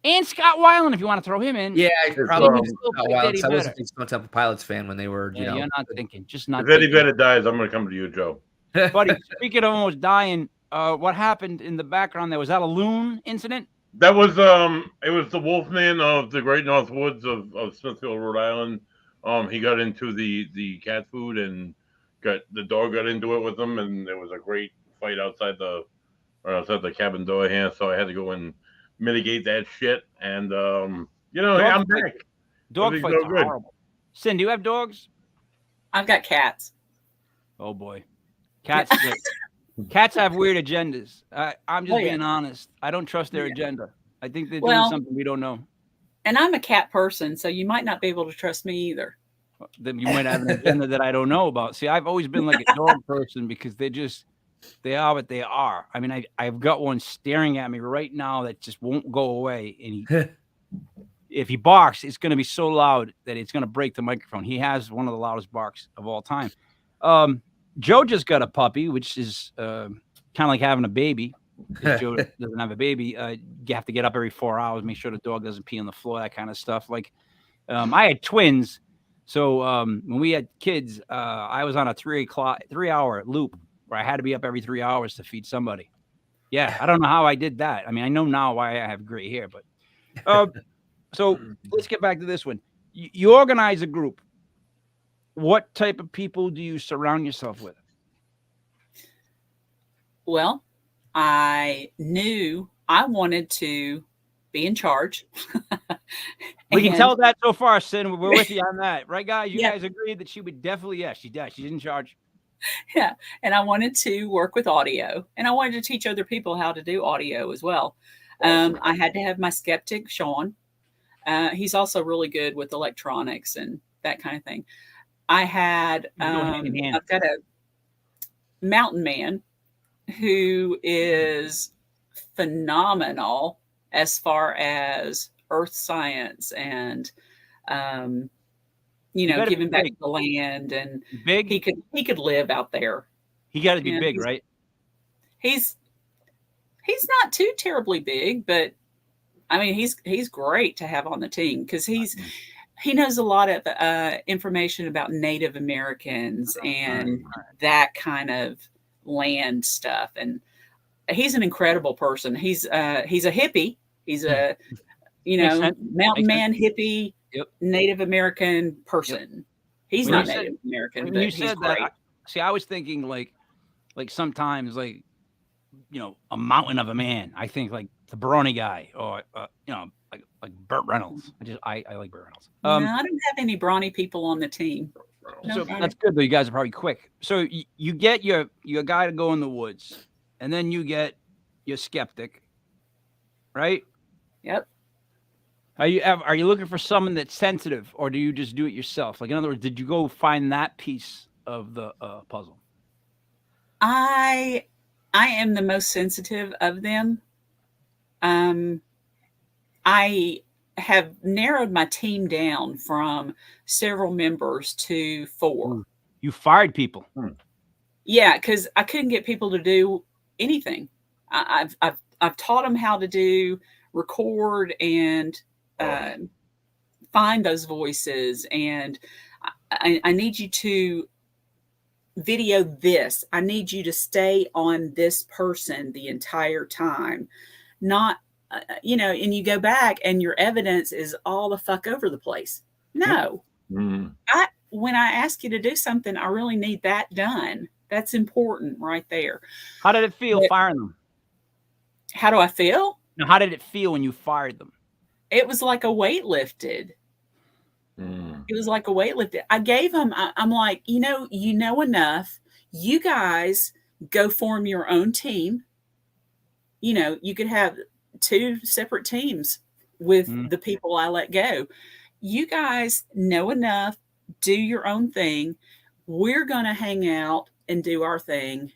and Scott Weiland if you want to throw him in. Yeah, probably Scott Weiland. I wasn't a Stone Temple Pilots fan when they were. You're not thinking. Just not. If Eddie Vedder dies, I'm going to come to you, Joe. Buddy, speaking of almost dying, what happened in the background there? Was that a loon incident? That was it was the Wolfman of the Great North Woods of Smithfield, Rhode Island. He got into the cat food and the dog got into it with him, and there was a great fight outside the cabin door here. So I had to go and mitigate that shit. And I'm back. Dog fights are horrible. Cyn, do you have dogs? I've got cats. Oh boy, cats. Cats have weird agendas. I'm just being honest. I don't trust their agenda. I think they're doing something we don't know. And I'm a cat person, so you might not be able to trust me either. Then you might have an agenda that I don't know about. See, I've always been like a dog person because they are what they are. I mean, I've got one staring at me right now that just won't go away. And if he barks, it's going to be so loud that it's going to break the microphone. He has one of the loudest barks of all time. Joe just got a puppy, which is kind of like having a baby. If Joe doesn't have a baby, you have to get up every 4 hours, make sure the dog doesn't pee on the floor, that kind of stuff. Like, I had twins. So when we had kids, I was on a 3-hour loop where I had to be up every 3 hours to feed somebody. Yeah, I don't know how I did that. I mean, I know now why I have gray hair, but so let's get back to this one. You organize a group. What type of people do you surround yourself with? Well, I knew I wanted to be in charge. We can tell that so far, Cyn. We're with you on that. Right, guys? You guys agreed that she would definitely, she does. She's in charge. Yeah. And I wanted to work with audio. And I wanted to teach other people how to do audio as well. I had to have my skeptic, Sean. He's also really good with electronics and that kind of thing. I had, I've got a mountain man who is phenomenal as far as earth science and, giving back to the land, and big. He could live out there. He got to be big, right? He's not too terribly big, but I mean, he's great to have on the team because he knows a lot of information about Native Americans and that kind of land stuff. And he's an incredible person. He's a hippie. He's a, mountain man, hippie, Native American person. He's not Native American, but he's great. I was thinking like sometimes like, a mountain of a man. I think like the Baroni guy or, like Burt Reynolds. I like Burt Reynolds. No, I don't have any brawny people on the team. So that's good though. You guys are probably quick. So you get your guy to go in the woods, and then you get your skeptic, right? Yep. Are you looking for someone that's sensitive, or do you just do it yourself? Like, in other words, did you go find that piece of the puzzle? I am the most sensitive of them. I have narrowed my team down from several members to 4. You fired people. Yeah, because I couldn't get people to do anything. I've taught them how to record and find those voices, and I need you to video this. I need you to stay on this person the entire time, not. And you go back and your evidence is all the fuck over the place. No, when I ask you to do something, I really need that done. That's important right there. How did it feel firing them? How do I feel? Now, how did it feel when you fired them? It was like a weight lifted. It was like a weight lifted. I gave them, I'm like, you know enough. You guys go form your own team. You could have 2 separate teams with the people I let go. You guys know enough, do your own thing. We're going to hang out and do our thing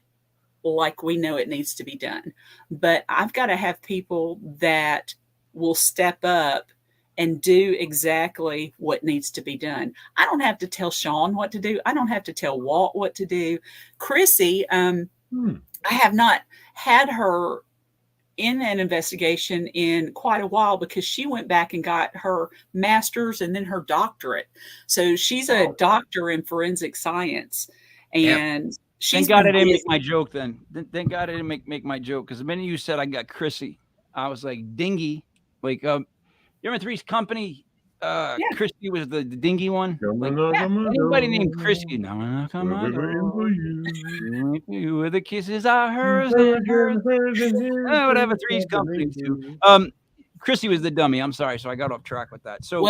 like we know it needs to be done. But I've got to have people that will step up and do exactly what needs to be done. I don't have to tell Sean what to do. I don't have to tell Walt what to do. Chrissy, I have not had her in an investigation in quite a while because she went back and got her master's and then her doctorate. So she's a doctor in forensic science. And thank God I didn't make my joke then. Thank God I didn't make my joke, because the minute you said I got Chrissy, I was like, dingy. Like, you remember Three's Company? Chrissy was the dingy one. Like, anybody named Chrissy? No, come on. Where the kisses are hers and hers. Whatever Three's Company too. Chrissy was the dummy. I'm sorry, so I got off track with that. So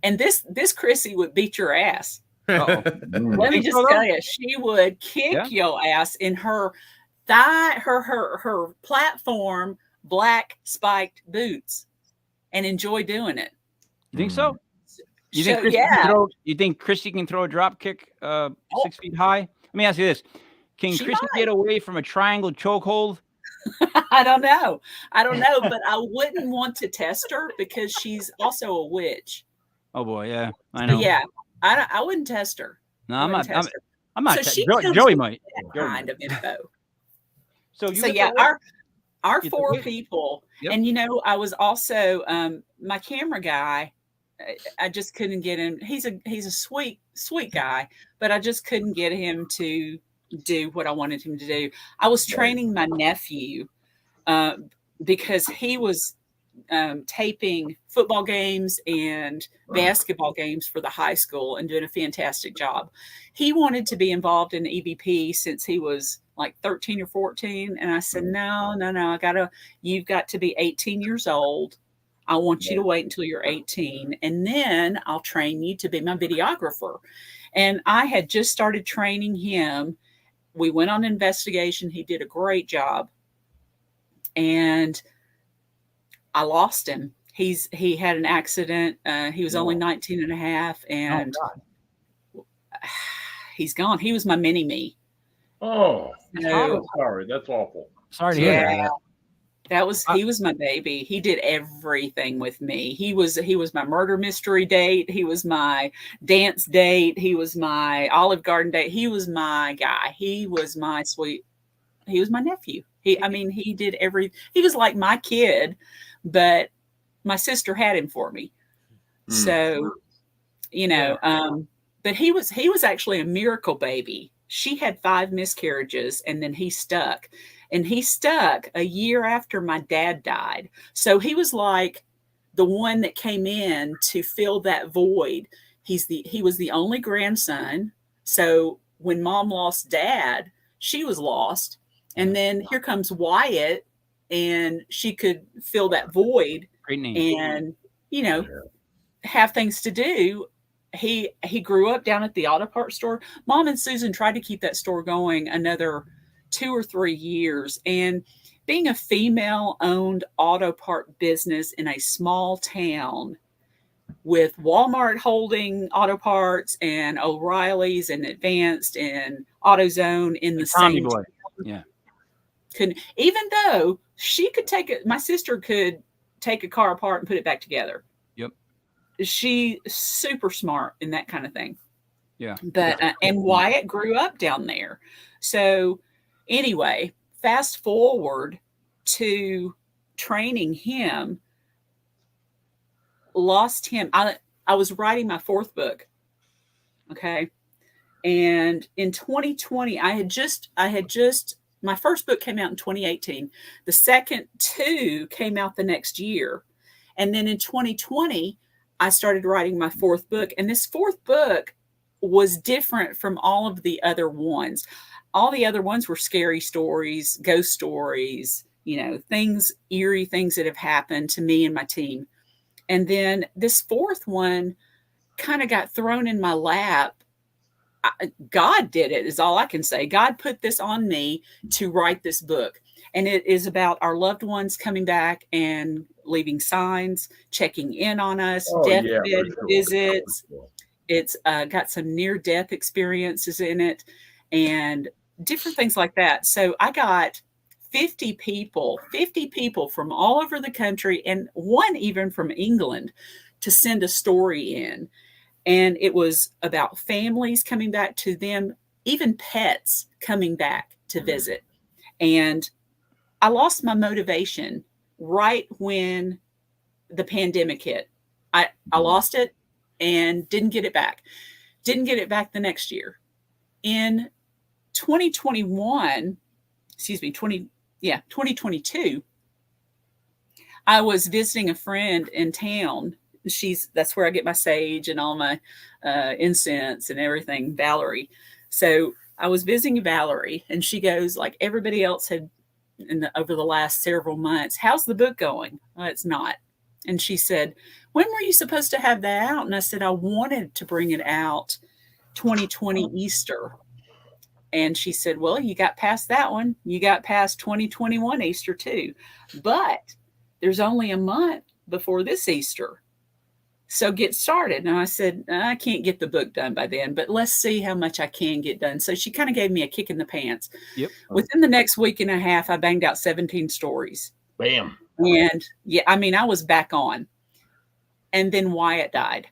and this Chrissy would beat your ass. Let me just so, tell you, she would kick your ass in her her platform black spiked boots and enjoy doing it. You think so? You think Chrissy can throw a drop kick 6 feet high? Let me ask you this. Can Chrissy get away from a triangle chokehold? I don't know, but I wouldn't want to test her because she's also a witch. Oh boy, yeah, I know. Yeah, I wouldn't test her. No, I'm not. So Joey might. Kind of info. So our 4 people, and I was also my camera guy. I just couldn't get him. He's a sweet guy, but I just couldn't get him to do what I wanted him to do. I was training my nephew because he was taping football games and basketball games for the high school and doing a fantastic job. He wanted to be involved in EVP since he was like 13 or 14. And I said, no, you've got to be 18 years old. I want you to wait until you're 18 and then I'll train you to be my videographer. And I had just started training him. We went on an investigation. He did a great job. And I lost him. He had an accident. He was only 19 and a half and he's gone. He was my mini me. Oh, so, sorry. That's awful. Sorry to hear that. He was my baby. He did everything with me. He was my murder mystery date. He was my dance date. He was my Olive Garden date. He was my guy. He was my nephew. He did he was like my kid, but my sister had him for me. So, but he was actually a miracle baby. She had 5 miscarriages and then he stuck. And he stuck a year after my dad died. So he was like the one that came in to fill that void. He was the only grandson. So when mom lost dad, she was lost. And then here comes Wyatt, and she could fill that void and, have things to do. He grew up down at the auto parts store. Mom and Susan tried to keep that store going another 2 or 3 years. And being a female-owned auto part business in a small town with Walmart holding auto parts and O'Reilly's and Advanced and AutoZone in the same boy. town, even though my sister could take a car apart and put it back together. Yep. She's super smart in that kind of thing. Yeah. But and Wyatt grew up down there. So anyway, fast forward to training him, lost him. I was writing my 4th book. Okay. And in 2020, I had just my first book came out in 2018. The second 2 came out the next year. And then in 2020, I started writing my 4th book. And this 4th book was different from all of the other ones. All the other ones were scary stories, ghost stories, eerie things that have happened to me and my team. And then this 4th one kind of got thrown in my lap God did it, is all I can say. God put this on me to write this book. And it is about our loved ones coming back and leaving signs, checking in on us, deathbed visits. It's got some near-death experiences in it and different things like that. So I got 50 people from all over the country, and one even from England, to send a story in. And it was about families coming back to them, even pets coming back to visit. And I lost my motivation right when the pandemic hit. I lost it and didn't get it back. Didn't get it back the next year. In 2022, I was visiting a friend in town. That's where I get my sage and all my incense and everything, Valerie. So I was visiting Valerie, and she goes, like everybody else had over the last several months, how's the book going? Well, it's not. And she said, when were you supposed to have that out? And I said, I wanted to bring it out 2020 Easter. And she said, well, you got past that one. You got past 2021 Easter too. But there's only a month before this Easter. So get started. And I said, I can't get the book done by then, but let's see how much I can get done. So she kind of gave me a kick in the pants. Yep. Within the next week and a half, I banged out 17 stories. Bam. And yeah, I mean, I was back on. And then Wyatt died.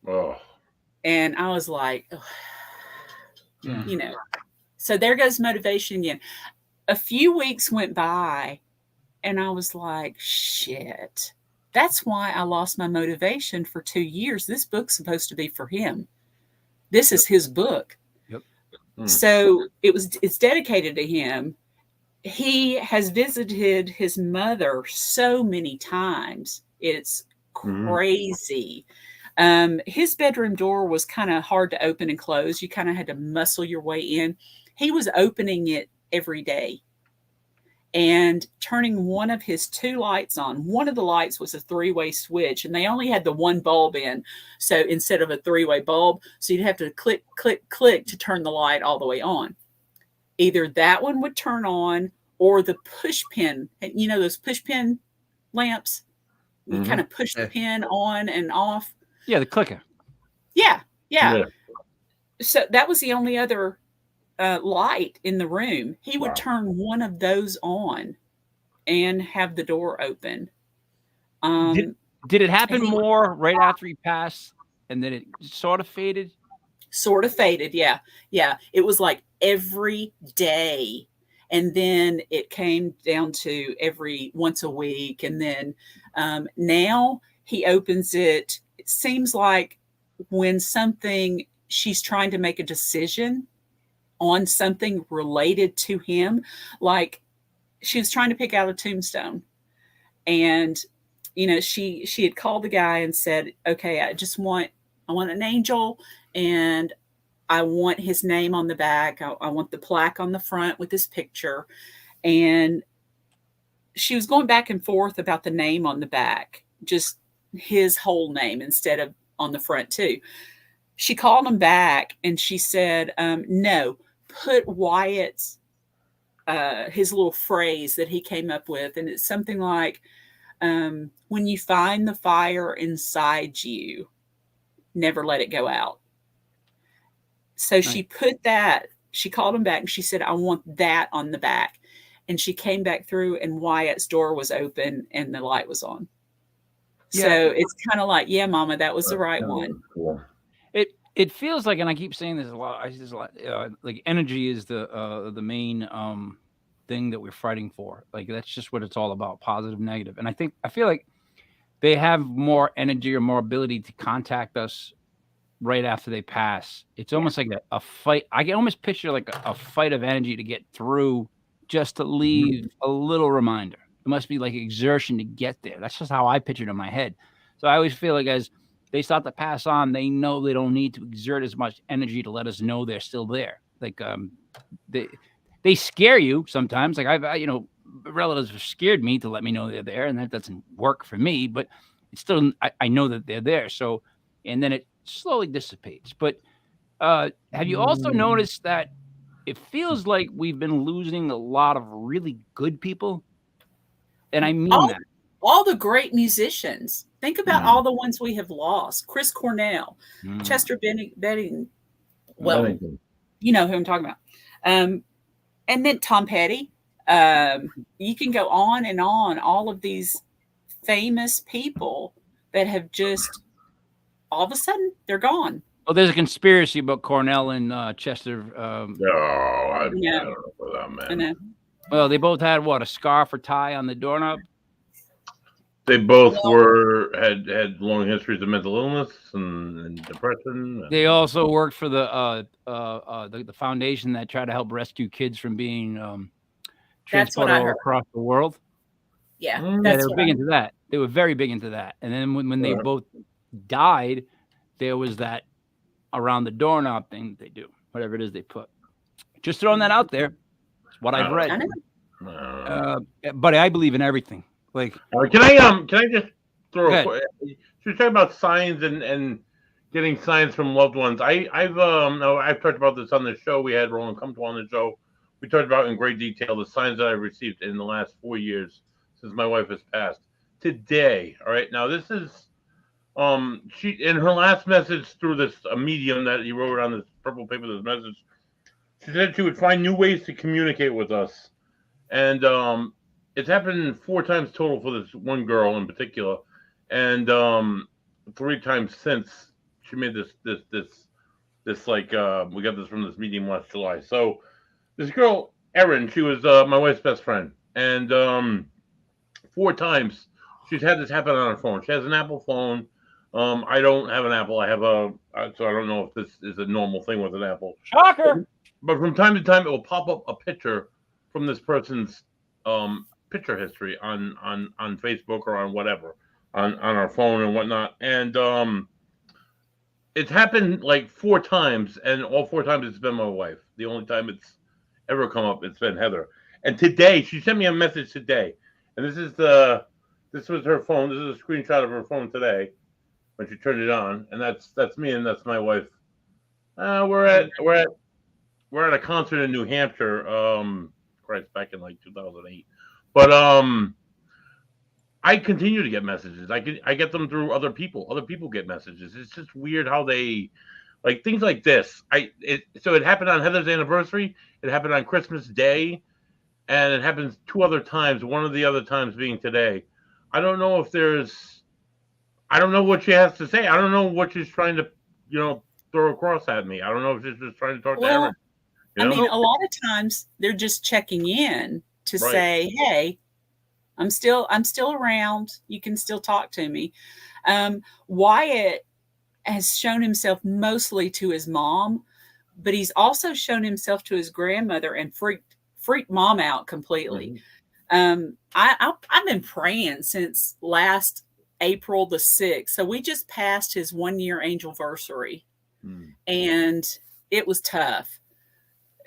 Oh. And I was like, so there goes motivation again. A few weeks went by and I was like, shit. That's why I lost my motivation for 2 years. This book's supposed to be for him. This is his book. Yep. So it's dedicated to him. He has visited his mother so many times. It's crazy. His bedroom door was kind of hard to open and close. You kind of had to muscle your way in. He was opening it every day and turning one of his 2 lights on. One of the lights was a 3-way switch, and they only had the 1 bulb in. So instead of a 3-way bulb, so you'd have to click, click, click to turn the light all the way on. Either that one would turn on or the push pin, those push pin lamps. You kind of push the pin on and off. Yeah, the clicker. Yeah. So that was the only other light in the room. He would turn one of those on and have the door open. Did it happen more right after he passed, and then it sort of faded? Sort of faded, yeah. It was like every day, and then it came down to once a week, and then now he opens it. It seems like when she's trying to make a decision on something related to him, like she was trying to pick out a tombstone, and she had called the guy and said, okay, I want an angel, and I want his name on the back. I want the plaque on the front with his picture. And she was going back and forth about the name on the back, just his whole name instead of on the front too. She called him back and she said, no, put Wyatt's, his little phrase that he came up with. And it's something like, when you find the fire inside you, never let it go out. So she put that, she called him back and she said, I want that on the back. And she came back through and Wyatt's door was open and the light was on. Yeah. So it's kind of like, yeah, Mama, that was the right one. Cool. It feels like, and I keep saying this a lot, like energy is the main thing that we're fighting for. Like that's just what it's all about, positive, negative. And I feel like they have more energy or more ability to contact us right after they pass. It's almost like a fight. I can almost picture like a fight of energy to get through, just to leave a little reminder. It must be like exertion to get there. That's just how I picture it in my head. So I always feel like as they start to pass on, they know they don't need to exert as much energy to let us know they're still there. Like they scare you sometimes. Like relatives have scared me to let me know they're there, and that doesn't work for me. But it's still, I know that they're there. So, and then it slowly dissipates. But Have you also noticed that it feels like we've been losing a lot of really good people? And I mean that. All the great musicians. Think about all the ones we have lost. Chris Cornell, Chester Bennington. Well, Bennington. You know who I'm talking about. And then Tom Petty. You can go on and on. All of these famous people that have just all of a sudden they're gone. Oh, there's a conspiracy about Cornell and Chester. I don't know about that, man. Well, they both had what, a scarf or tie on the doorknob? They both had long histories of mental illness and depression. They also worked for the foundation that tried to help rescue kids from being transported all across the world. Yeah, they were big into that. They were very big into that. And then when they both died, there was that around the doorknob thing they do, whatever it is they put. Just throwing that out there. It's what I've read. But I believe in everything. Like, can I just throw a quick, you're talking about signs and getting signs from loved ones. I've talked about this on the show. We had Roland Comto on the show. We talked about in great detail the signs that I've received in the last 4 years since my wife has passed. Today, all right. Now this is she in her last message through this medium that he wrote on this purple paper, this message, she said she would find new ways to communicate with us. And it's happened 4 times total for this one girl in particular. And 3 times since she made this like we got this from this medium last July. So this girl, Erin, she was my wife's best friend. And 4 times she's had this happen on her phone. She has an Apple phone. I don't have an Apple. I have so I don't know if this is a normal thing with an Apple. Shocker! But from time to time, it will pop up a picture from this person's picture history on Facebook or on whatever, on our phone and whatnot. And it's happened like 4 times, and all 4 times it's been my wife. The only time it's ever come up, it's been Heather. And today, she sent me a message today, and this was her phone. This is a screenshot of her phone today when she turned it on, and that's me and that's my wife. We're at a concert in New Hampshire. Christ, back in like 2008. But I continue to get messages. I get them through other people. Other people get messages. It's just weird how they like things like this. So it happened on Heather's anniversary. It happened on Christmas Day, and it happens 2 other times. One of the other times being today. I don't know if I don't know what she has to say. I don't know what she's trying to, throw across at me. I don't know if she's just trying to talk to Erin. I mean, a lot of times they're just checking in to say, "Hey, I'm still around. You can still talk to me." Wyatt has shown himself mostly to his mom, but he's also shown himself to his grandmother and freaked mom out completely. Mm-hmm. I've been praying since last April the 6th. So we just passed his 1-year angelversary, and it was tough.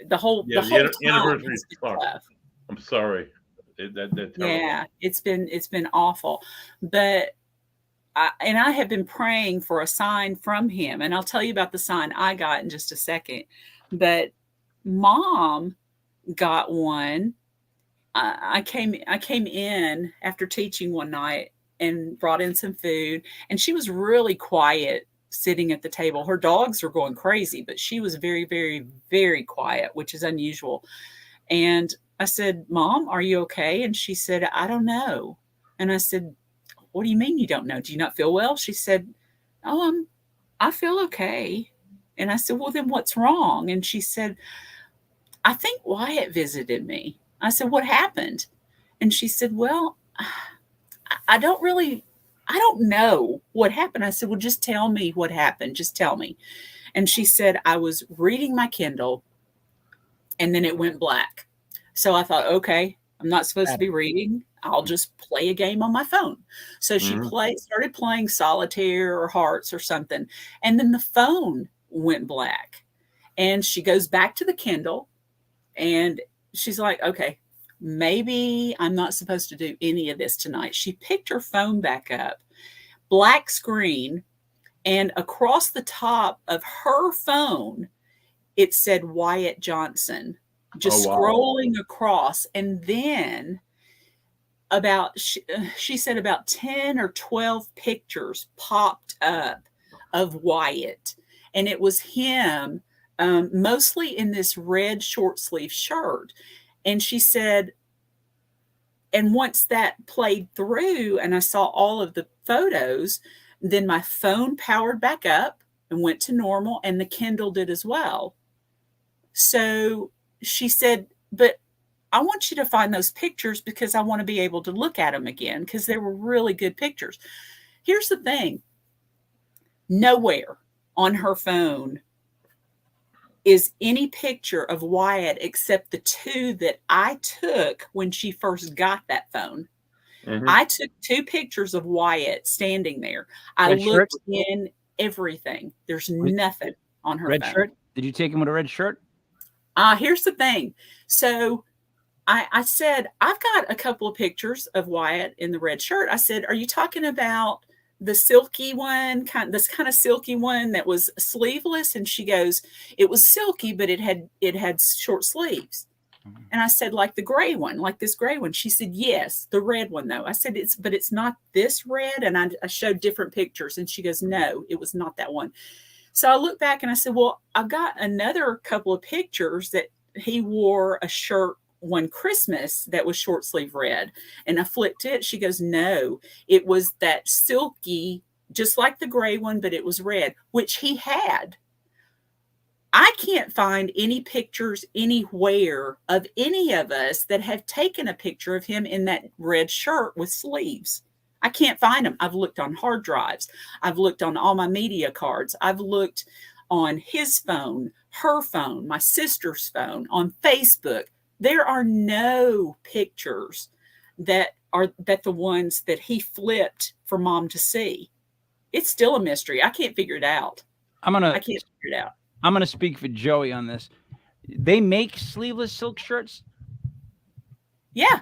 The whole anniversary is tough. I'm sorry. It's been awful, but I have been praying for a sign from him, and I'll tell you about the sign I got in just a second. But Mom got one. I came in after teaching one night and brought in some food, and she was really quiet sitting at the table. Her dogs were going crazy, but she was very, very, very quiet, which is unusual. And I said, "Mom, are you okay?" And she said, "I don't know." And I said, "What do you mean you don't know? Do you not feel well?" She said, "Oh, I feel okay." And I said, "Well, then what's wrong?" And she said, "I think Wyatt visited me." I said, "What happened?" And she said, "Well, I don't know what happened." I said, "Well, just tell me what happened. Just tell me." And she said, "I was reading my Kindle and then it went black." So I thought, okay, I'm not supposed to be reading. I'll just play a game on my phone. So she started playing solitaire or hearts or something. And then the phone went black, and she goes back to the Kindle, and she's like, okay, maybe I'm not supposed to do any of this tonight. She picked her phone back up, black screen, And across the top of her phone, it said Wyatt Johnson, just scrolling across. And then she said about 10 or 12 pictures popped up of Wyatt. And it was him, mostly in this red short sleeve shirt. And she said, and once that played through and I saw all of the photos, then my phone powered back up and went to normal, and the Kindle did as well. So she said, but I want you to find those pictures because I want to be able to look at them again because they were really good pictures. Here's the thing. Nowhere on her phone is any picture of Wyatt except the 2 that I took when she first got that phone. Mm-hmm. I took 2 pictures of Wyatt standing there. I looked in everything. There's nothing on her red phone. Shirt? Did you take him with a red shirt? Here's the thing. So I said, I've got a couple of pictures of Wyatt in the red shirt. I said, are you talking about the silky one, this kind of silky one that was sleeveless? And she goes, it was silky, but it had short sleeves. And I said, like the gray one, like this gray one. She said, yes, the red one though. I said, but it's not this red. And I showed different pictures, and she goes, no, it was not that one. So I looked back and I said, well, I've got another couple of pictures that he wore a shirt one Christmas that was short sleeve red. And I flipped it. She goes, no, it was that silky, just like the gray one, but it was red, which he had. I can't find any pictures anywhere of any of us that have taken a picture of him in that red shirt with sleeves. I can't find them. I've looked on hard drives. I've looked on all my media cards. I've looked on his phone, her phone, my sister's phone, on Facebook. There are no pictures that the ones that he flipped for Mom to see. It's still a mystery. I can't figure it out. I can't figure it out. I'm going to speak for Joey on this. They make sleeveless silk shirts? Yeah.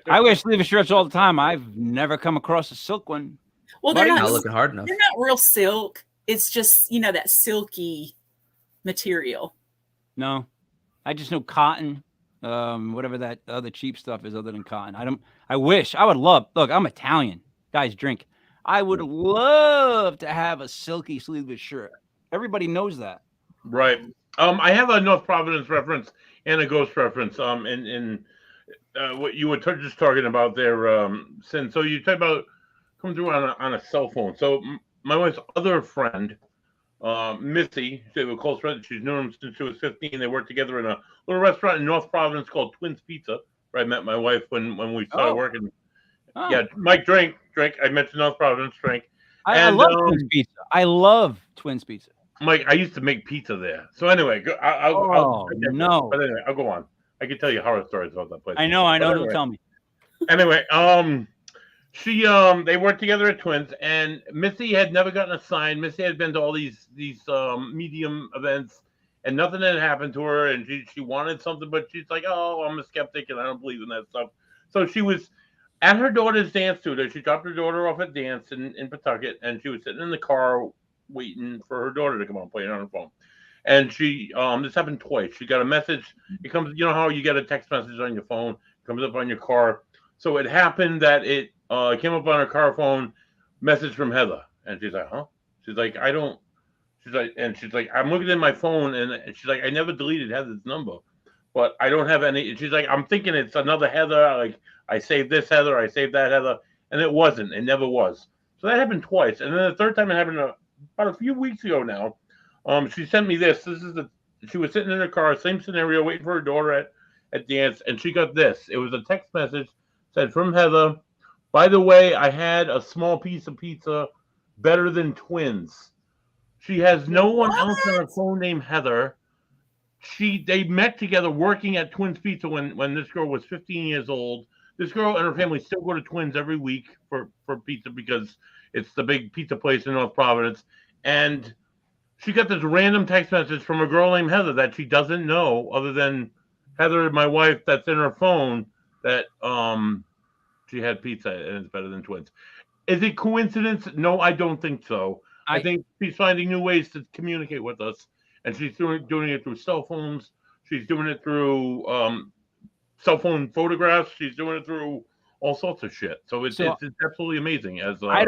I wear sleeveless shirts all the time. I've never come across a silk one. Well, they're not looking hard enough. They're not real silk. It's just, that silky material. No, I just know cotton, whatever that other cheap stuff is other than cotton. I would love, look, I'm Italian. Guys drink. I would love to have a silky sleeveless shirt. Everybody knows that. Right. I have a North Providence reference and a ghost reference. In what you were just talking about there, Cyn. So you talk about coming through on a cell phone. So my wife's other friend, Missy, she was a close friend. She's known him since she was 15. They worked together in a little restaurant in North Providence called Twins Pizza, where I met my wife when we started working. Oh. Yeah, Mike, drink. I mentioned North Providence, drink. I love Twins Pizza. I love Twins Pizza. Mike, I used to make pizza there. So anyway, I'll But anyway, I'll go on. I can tell you horror stories about that place. I know. Anyway, don't tell me. Anyway, they worked together at Twins, and Missy had never gotten a sign. Missy had been to all these medium events, and nothing had happened to her. And she wanted something, but she's like, "Oh, I'm a skeptic, and I don't believe in that stuff." So she was at her daughter's dance studio. She dropped her daughter off at dance in Pawtucket, and she was sitting in the car waiting for her daughter to come on, playing on her phone. And she this happened twice. She got a message. It comes, you know how you get a text message on your phone, it comes up on your car. So it happened that it came up on her car phone, message from Heather. And she's like, huh? She's like, she's like, I'm looking at my phone, and she's like, I never deleted Heather's number, but I don't have any. She's like, I'm thinking it's another Heather. Like, I saved this Heather, I saved that Heather, and it wasn't. It never was. So that happened twice. And then the third time it happened about a few weeks ago now. She sent me this. She was sitting in her car, same scenario, waiting for her daughter at dance, and she got this. It was a text message, said from Heather, by the way, I had a small piece of pizza, better than Twins. She has no one else on her phone named Heather. They met together working at Twins Pizza when this girl was 15 years old. This girl and her family still go to Twins every week for pizza because it's the big pizza place in North Providence. And she got this random text message from a girl named Heather that she doesn't know, other than Heather, my wife, that's in her phone, that she had pizza and it's better than Twins. Is it coincidence? No, I don't think so. I think she's finding new ways to communicate with us, and she's doing it through cell phones. She's doing it through cell phone photographs. She's doing it through all sorts of shit. So it's absolutely amazing. As I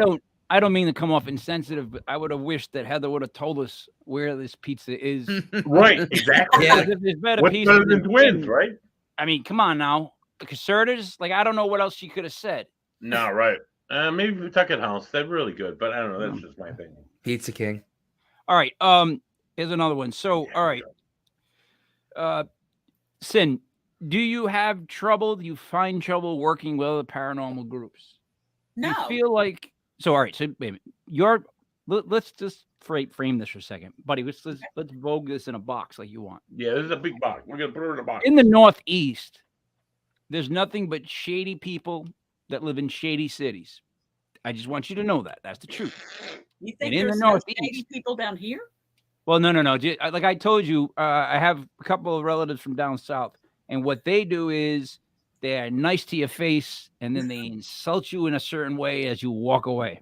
don't mean to come off insensitive, but I would have wished that Heather would have told us where this pizza is. Right, exactly. Yeah. If there's better What's pizza better than twins, right? I mean, come on now. The Shraders, like, I don't know what else she could have said. No, right. Maybe Pawtucket House. They're really good, but I don't know. That's just my opinion. Pizza King. All right. Here's another one. So, all right. Cyn, do you have trouble? Do you find trouble working with other paranormal groups? No. Do you feel like so? All right. So, wait a minute. Let's just frame this for a second, buddy. Let's vogue this in a box like you want. Yeah, this is a big box. We're gonna put her in a box. In the Northeast, there's nothing but shady people that live in shady cities. I just want you to know that. That's the truth. You think And in there's the no Northeast, shady people down here? well, no. Like I told you, I have a couple of relatives from down south, and what they do is they're nice to your face, and then they insult you in a certain way as you walk away.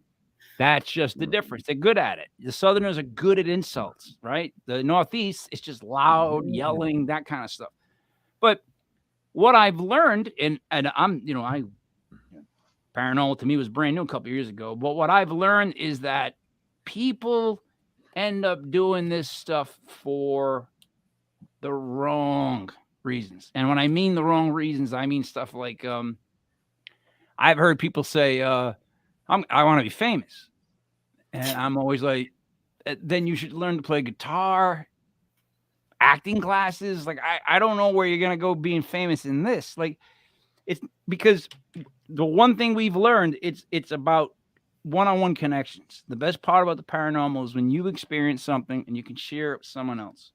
That's just the difference. They're good at it. The Southerners are good at insults, right? The Northeast, it's just loud, yelling, that kind of stuff. But what I've learned, and I'm, paranormal to me was brand new a couple of years ago. But what I've learned is that people end up doing this stuff for the wrong reasons. And when I mean the wrong reasons, I mean stuff like I've heard people say, I want to be famous. And I'm always like, then you should learn to play guitar, acting classes. Like, I don't know where you're going to go being famous in this. Like, it's because the one thing we've learned, it's about one-on-one connections. The best part about the paranormal is when you experience something and you can share it with someone else.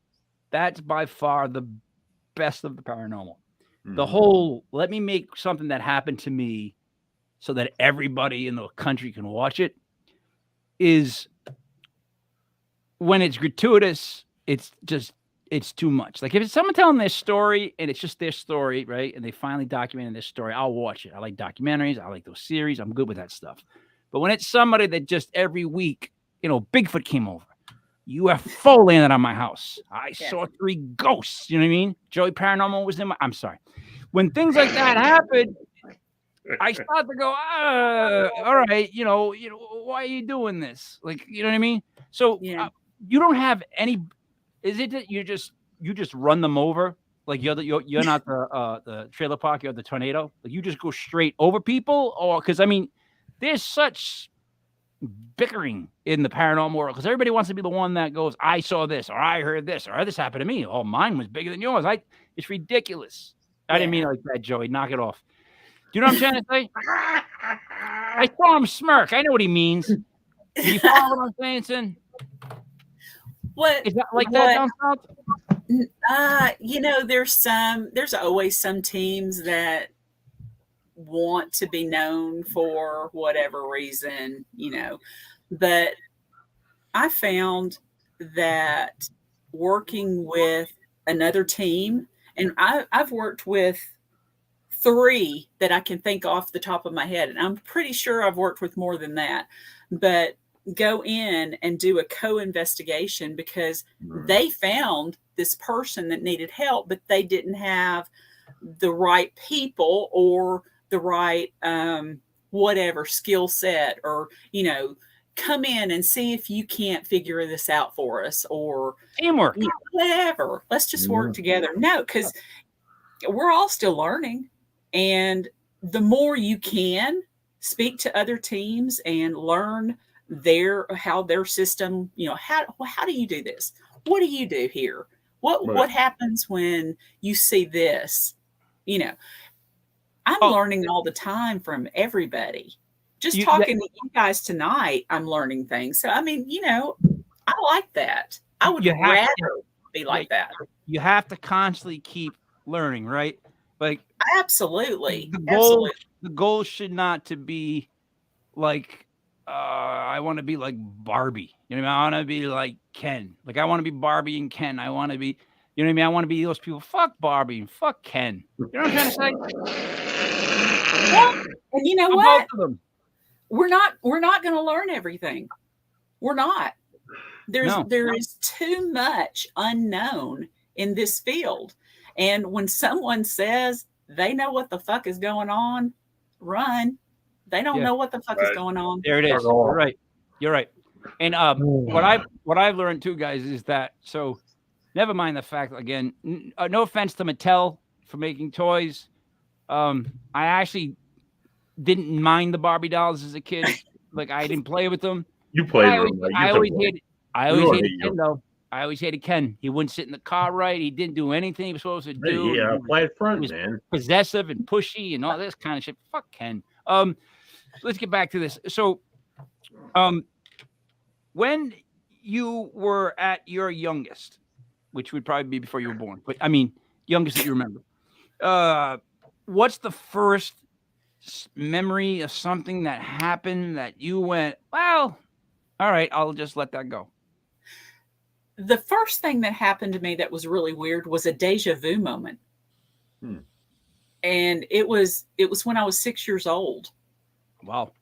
That's by far the best of the paranormal. Mm-hmm. The whole, let me make something that happened to me so that everybody in the country can watch it, is when it's gratuitous, it's too much. Like if it's someone telling their story and it's just their story, right? And they finally documented their story, I'll watch it. I like documentaries. I like those series. I'm good with that stuff. But when it's somebody that just every week, Bigfoot came over, UFO landed on my house, I saw 3 ghosts, you know what I mean? Joey Paranormal was I'm sorry. When things like that happen, I start to go, all right, why are you doing this? Like, you know what I mean? So you don't have any. Is it that you just run them over? Like you're not the trailer park, you're the tornado. Like you just go straight over people, or because I mean, there's such bickering in the paranormal world because everybody wants to be the one that goes, I saw this, or I heard this, or this happened to me. Oh, mine was bigger than yours. It's ridiculous. I didn't mean it like that, Joey. Knock it off. Do you know what I'm trying to say? I saw him smirk. I know what he means. Do you follow what I'm saying, Cyn? What is that like that down south? There's always some teams that want to be known for whatever reason, but I found that working with another team, and I've worked with 3 that I can think off the top of my head. And I'm pretty sure I've worked with more than that, but go in and do a co-investigation because they found this person that needed help, but they didn't have the right people or the right, whatever skill set, or, come in and see if you can't figure this out for us, or teamwork, whatever. Let's just work together. No, because we're all still learning. And the more you can speak to other teams and learn how their system, how do you do this? What do you do here? What happens when you see this? I'm learning all the time from everybody. Just talking to you guys tonight, I'm learning things. So, I mean, I like that. I would rather be like that. You have to constantly keep learning, right? Like absolutely. The goal should not to be like I want to be like Barbie. You know what I mean? I want to be like Ken. Like I want to be Barbie and Ken. I want to be, you know what I mean? I want to be those people. Fuck Barbie and fuck Ken. You know what I'm trying to say? Well, and you know what? Both of them. we're not going to learn everything. We're not. There is too much unknown in this field. And when someone says they know what the fuck is going on, run. They don't know what the fuck is going on. There it is. You're right. You're right. And what I've learned too, guys, is that, so never mind the fact, again, no offense to Mattel for making toys. I actually didn't mind the Barbie dolls as a kid. Like, I didn't play with them. You played with them. I always hated Ken, though. I always hated Ken. He wouldn't sit in the car right. He didn't do anything he was supposed to do. Yeah, play it front, man. Possessive and pushy and all this kind of shit. Fuck Ken. Let's get back to this. So, when you were at your youngest, which would probably be before you were born, but I mean, youngest that you remember, what's the first memory of something that happened that you went, well, all right, I'll just let that go? The first thing that happened to me that was really weird was a deja vu moment. And it was when I was 6 years old. Wow.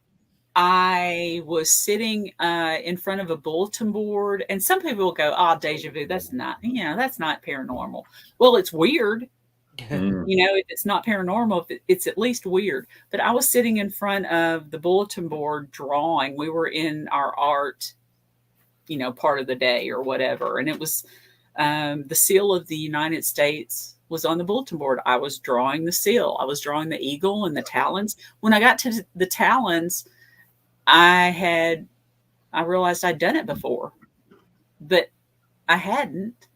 I was sitting in front of a bulletin board, and some people will go, deja vu, that's not paranormal. Well, it's weird. If it's not paranormal, it's at least weird. But I was sitting in front of the bulletin board drawing. We were in our art, part of the day or whatever. And it was the seal of the United States was on the bulletin board. I was drawing the seal. I was drawing the eagle and the talons. When I got to the talons, I realized I'd done it before, but I hadn't.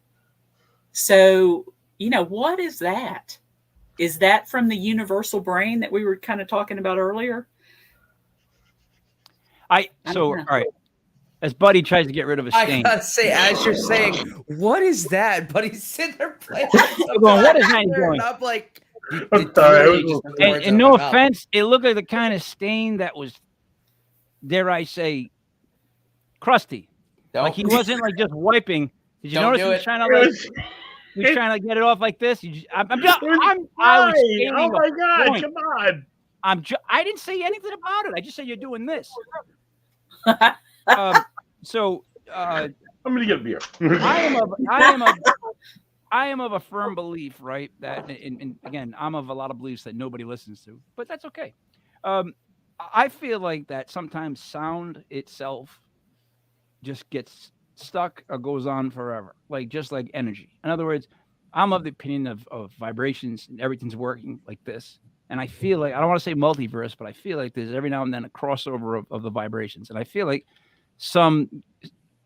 So, what is that? Is that from the universal brain that we were kind of talking about earlier? All right. As Buddy tries to get rid of a stain. I gotta say, as you're saying, what is that? Buddy's sitting there playing. What is that going? I'm like, I'm sorry. And no offense, it looked like the kind of stain that was, dare I say, crusty. Like he wasn't like just wiping. Did you notice he was trying to get it off like this? I was oh my God! Come on! I didn't say anything about it. I just said you're doing this. I'm gonna get a beer. I am of a firm belief, right? That, and again, I'm of a lot of beliefs that nobody listens to, but that's okay. I feel like that sometimes sound itself just gets stuck or goes on forever, just like energy. In other words, I'm of the opinion of vibrations and everything's working like this. And I feel like, I don't want to say multiverse, but I feel like there's every now and then a crossover of the vibrations. And I feel like some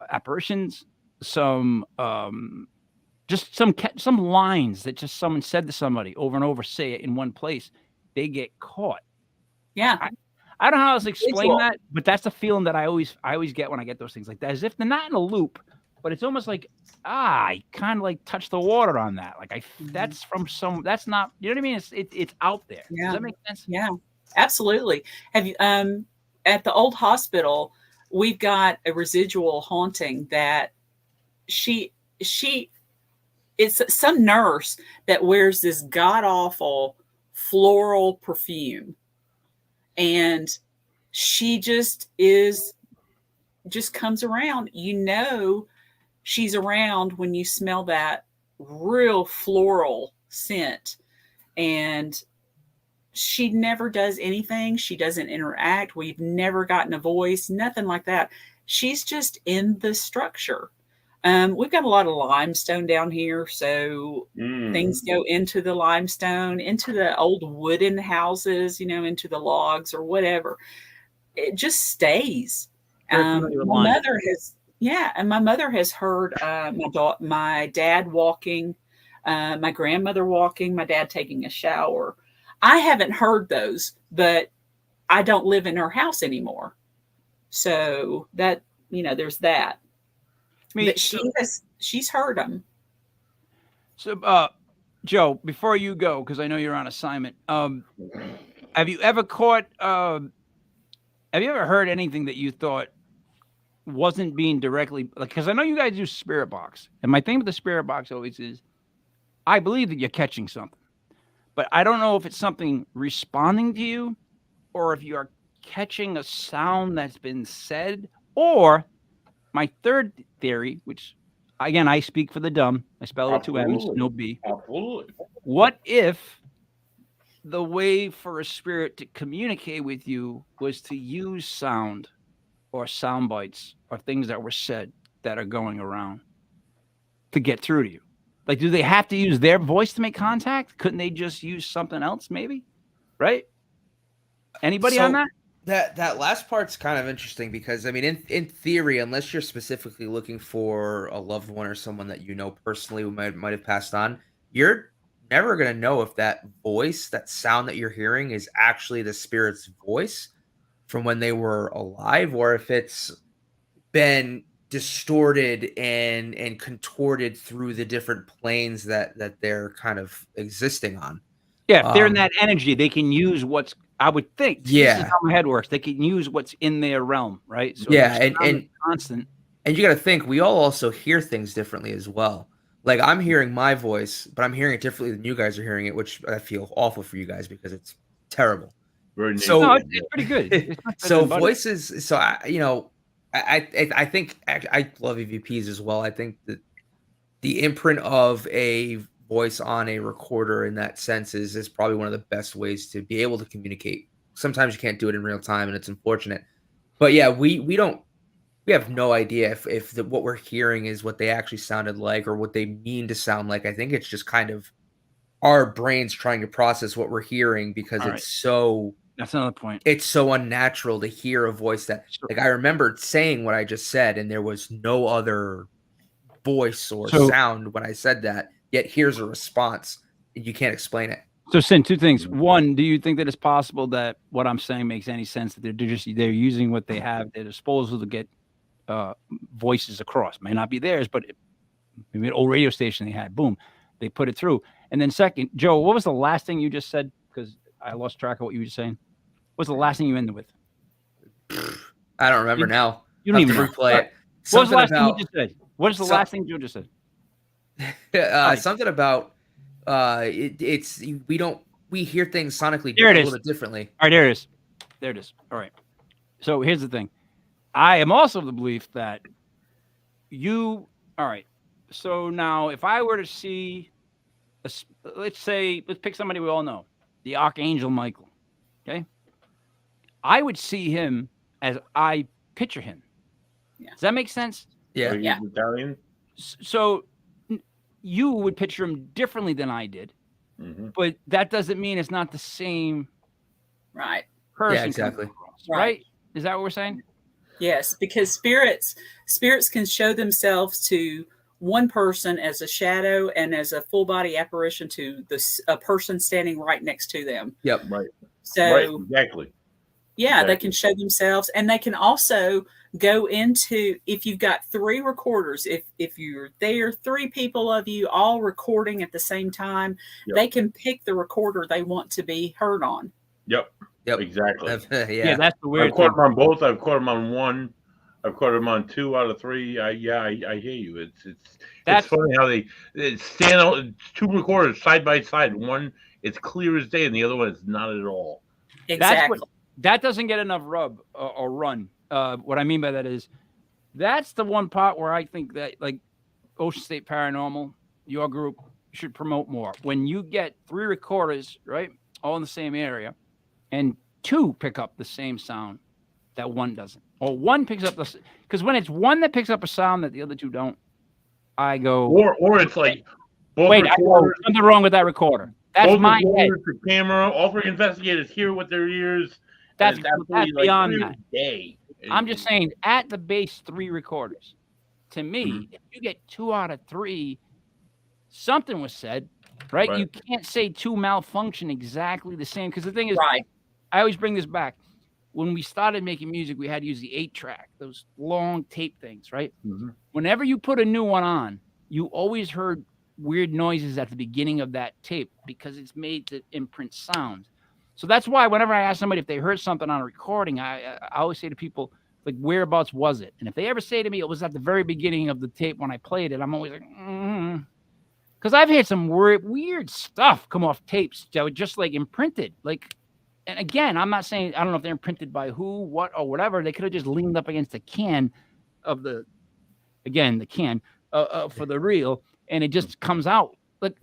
apparitions, some lines that just someone said to somebody over and over, say it in one place, they get caught. Yeah. I don't know how to explain that, but that's the feeling that I always get when I get those things like that, as if they're not in a loop, but it's almost like, I kind of like touch the water on that. Like that's from that's not, you know what I mean? It's out there. Yeah. Does that make sense? Yeah, absolutely. Have you, at the old hospital, we've got a residual haunting that it's some nurse that wears this god awful floral perfume. And she just comes around, she's around when you smell that real floral scent. And she never does anything. She doesn't interact. We've never gotten a voice, nothing like that. She's just in the structure. We've got a lot of limestone down here. So things go into the limestone, into the old wooden houses, into the logs or whatever. It just stays. My mother has heard my dad walking, my grandmother walking, my dad taking a shower. I haven't heard those, but I don't live in her house anymore. So that, there's that. But she's heard them. So, Joe, before you go, because I know you're on assignment, have you ever heard anything that you thought wasn't being directly, because I know you guys do spirit box, and my thing with the spirit box always is, I believe that you're catching something, but I don't know if it's something responding to you, or if you are catching a sound that's been said, or my third theory, which again, I speak for the dumb. I spell it with 2 M's, no B. Absolutely. What if the way for a spirit to communicate with you was to use sound or sound bites or things that were said that are going around to get through to you? Like, do they have to use their voice to make contact? Couldn't they just use something else, maybe? Right? Anybody on that? That last part's kind of interesting because, I mean, in theory, unless you're specifically looking for a loved one or someone that you know personally who might have passed on, you're never going to know if that voice, that sound that you're hearing is actually the spirit's voice from when they were alive, or if it's been distorted and contorted through the different planes that they're kind of existing on. Yeah, if they're in that energy, they can use what's, I would think. Yeah. This is how my head works. They can use what's in their realm, right? So yeah, and constant. And you got to think, we all also hear things differently as well. Like, I'm hearing my voice, but I'm hearing it differently than you guys are hearing it, which I feel awful for you guys because it's terrible. So no, it's pretty good. So voices. So I think I love EVPs as well. I think that the imprint of a voice on a recorder in that sense is probably one of the best ways to be able to communicate. Sometimes you can't do it in real time, and it's unfortunate. But yeah, we have no idea if what we're hearing is what they actually sounded like or what they mean to sound like. I think it's just kind of our brains trying to process what we're hearing because so. That's another point. It's so unnatural to hear a voice that, like, I remember saying what I just said, and there was no other voice or sound when I said that. Yet here's a response, and you can't explain it. So, Cyn, 2 things. One, do you think that it's possible that what I'm saying makes any sense? That they're using what they have at their disposal to get voices across? May not be theirs, but maybe an old radio station they had. Boom, they put it through. And then second, Joe, what was the last thing you just said? Because I lost track of what you were saying. What's the last thing you ended with? I don't remember now. You don't even replay it. What was the last thing you just said? What is the last thing Joe just said? Something about we hear things sonically a little bit differently. All right, there it is. All right. So here's the thing. I am also of the belief that all right. So now if I were to see, let's pick somebody we all know, the Archangel Michael. Okay. I would see him as I picture him. Yeah. Does that make sense? Yeah. Yeah. Italian? So you would picture him differently than I did, but that doesn't mean it's not the same person. Yeah, exactly. Across, right? Is that what we're saying? Yes, because spirits can show themselves to one person as a shadow and as a full body apparition to a person standing right next to them. Yep. Right. So exactly. Yeah, they can show themselves, and they can also go into, if you've got 3 recorders, if you're there, 3 people of you all recording at the same time, they can pick the recorder they want to be heard on. Yep. Exactly. Yeah, that's the weird I've caught them on both. I've caught them on 1. I've caught them on 2 out of 3. I hear you. It's funny how they stand out. 2 recorders side by side. One, it's clear as day, and the other one is not at all. Exactly. That doesn't get enough rub or run. What I mean by that is that's the one part where I think that, like, Ocean State Paranormal, your group, should promote more. When you get 3 recorders, right, all in the same area, and 2 pick up the same sound that 1 doesn't. Or 1 picks up because when it's 1 that picks up a sound that the other 2 don't, I go. Or it's like, wait, I go, something wrong with that recorder. That's my head. The camera, all 3 investigators hear with their ears. That's beyond that. Day. I'm just saying, at the base, 3 recorders. To me, if you get 2 out of 3, something was said, right? You can't say 2 malfunction exactly the same. Because the thing is, I always bring this back. When we started making music, we had to use the 8-track, those long tape things, right? Whenever you put a new one on, you always heard weird noises at the beginning of that tape because it's made to imprint sound. So that's why whenever I ask somebody if they heard something on a recording, I always say to people, like, whereabouts was it? And if they ever say to me it was at the very beginning of the tape when I played it, I'm always like, because I've had some weird stuff come off tapes that were just like imprinted. Like, and again, I'm not saying, I don't know if they're imprinted by who, what, or whatever. They could have just leaned up against the can of the can for the real, and it just comes out. But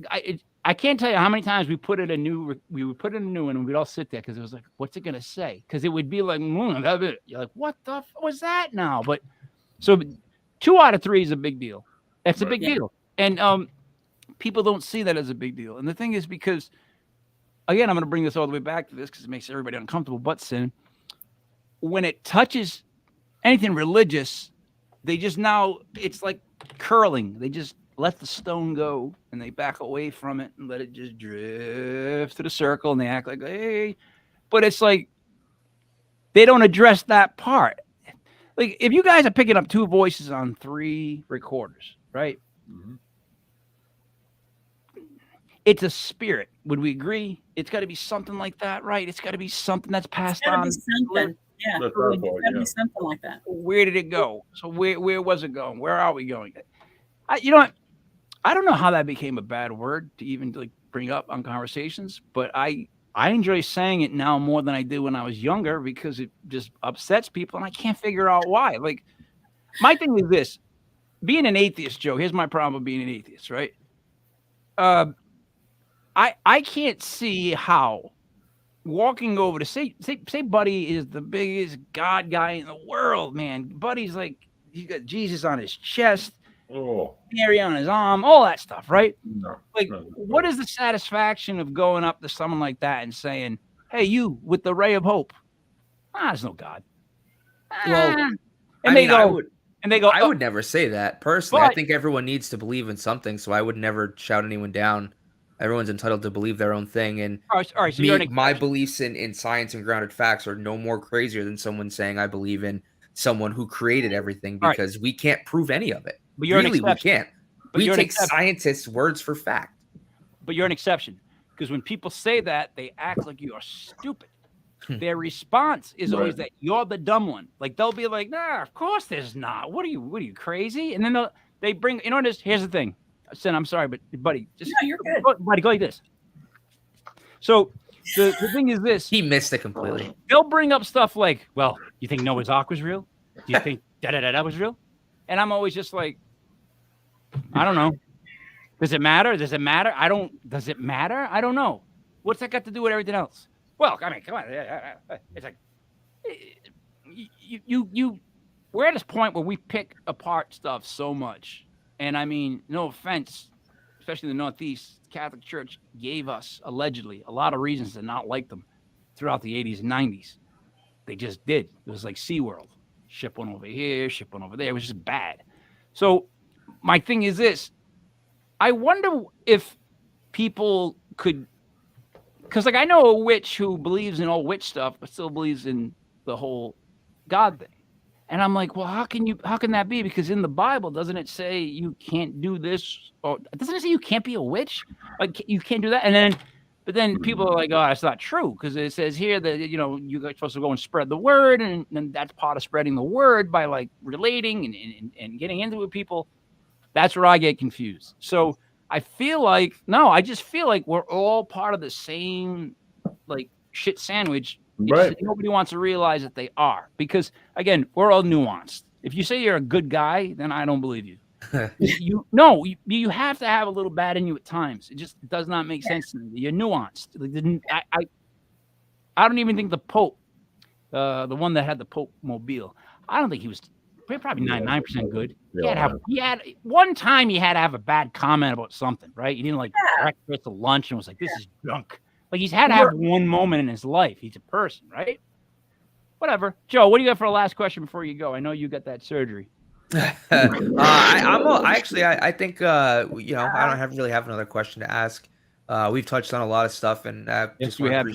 I can't tell you how many times we would put in a new one, and we'd all sit there because it was like, what's it gonna say? Because it would be like, you're like, what the was that now? But so 2 out of 3 is a big deal. That's a big deal, and people don't see that as a big deal. And the thing is, because again, I'm going to bring this all the way back to this because it makes everybody uncomfortable. But Cyn, when it touches anything religious, they just now, it's like curling. They just let the stone go and they back away from it and let it just drift to the circle, and they act like, hey, but it's like they don't address that part. Like if you guys are picking up 2 voices on 3 recorders, right? Mm-hmm. It's a spirit. Would we agree? It's got to be something like that, right? It's got to be something that's passed on. Something. Yeah, it's got to be something like that. Where did it go? So where was it going? Where are we going? You know what? I don't know how that became a bad word to even like bring up on conversations, but I enjoy saying it now more than I did when I was younger because it just upsets people, and I can't figure out why. Like my thing is this: being an atheist, Joe. Here's my problem with being an atheist, right? I can't see how walking over to say Buddy is the biggest God guy in the world, man. Buddy's like, he's got Jesus on his chest, Mary on his arm, all that stuff, right? No, what is the satisfaction of going up to someone like that and saying, hey, you with the ray of hope? There's no God. Well, and they go, I would never say that personally. I think everyone needs to believe in something, so I would never shout anyone down. Everyone's entitled to believe their own thing, and all right, so my beliefs in science and grounded facts are no more crazier than someone saying I believe in someone who created everything, because we can't prove any of it. But you're really, an we can't. But we take scientists' words for fact. But you're an exception, because when people say that, they act like you are stupid. Their response is always that you're the dumb one. Like they'll be like, nah, of course there's not. What are you crazy? And then they bring, you know what it is? Here's the thing. Cyn, I'm sorry, but buddy, just you're good. Buddy, go like this. So the thing is this: he missed it completely. They'll bring up stuff like, "Well, you think Noah's Ark was real? Do you think da was real?" And I'm always just like, I don't know. Does it matter? Does it matter? Does it matter? I don't know. What's that got to do with everything else? Well, I mean, come on. It's like you. We're at this point where we pick apart stuff so much. And I mean, no offense, especially the Northeast, Catholic Church gave us, allegedly, a lot of reasons to not like them throughout the 80s and 90s. They just did. It was like SeaWorld. Ship one over here, ship one over there. It was just bad. So my thing is this. I wonder if people could, because like I know a witch who believes in all witch stuff, but still believes in the whole God thing. And I'm like, well, how can that be? Because in the Bible, doesn't it say you can't do this? Or doesn't it say you can't be a witch? Like you can't do that? But then people are like, oh, that's not true. Because it says here that, you know, you're supposed to go and spread the word. And that's part of spreading the word by like relating and getting into it with people. That's where I get confused. So I just feel like we're all part of the same like shit sandwich. Right. Nobody wants to realize that they are, because again, we're all nuanced. If you say you're a good guy, then I don't believe you. You have to have a little bad in you at times. It just does not make sense to me. You're nuanced. I don't even think the Pope, the one that had the Pope mobile, I don't think he was probably 99% good. He had one time he had to have a bad comment about something, right? He didn't like breakfast or lunch and was like, this is junk. Like he's had to have one moment in his life. He's a person, right? Whatever. Joe, what do you got for a last question before you go? I know you got that surgery. I think you know, I don't really have another question to ask. We've touched on a lot of stuff, and yes, we have.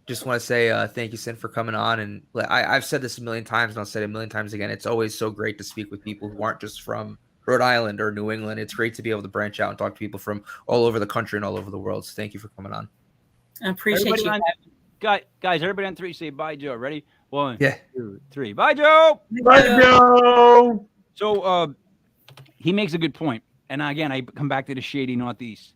Just want to say thank you, Cyn, for coming on. And I've said this a million times, and I'll say it a million times again. It's always so great to speak with people who aren't just from Rhode Island or New England. It's great to be able to branch out and talk to people from all over the country and all over the world. So thank you for coming on. I appreciate you. Guys, everybody on 3 say bye, Joe. Ready? 1, yeah. 2, 3. Bye, Joe. Bye, Joe. So he makes a good point. And again, I come back to the shady Northeast.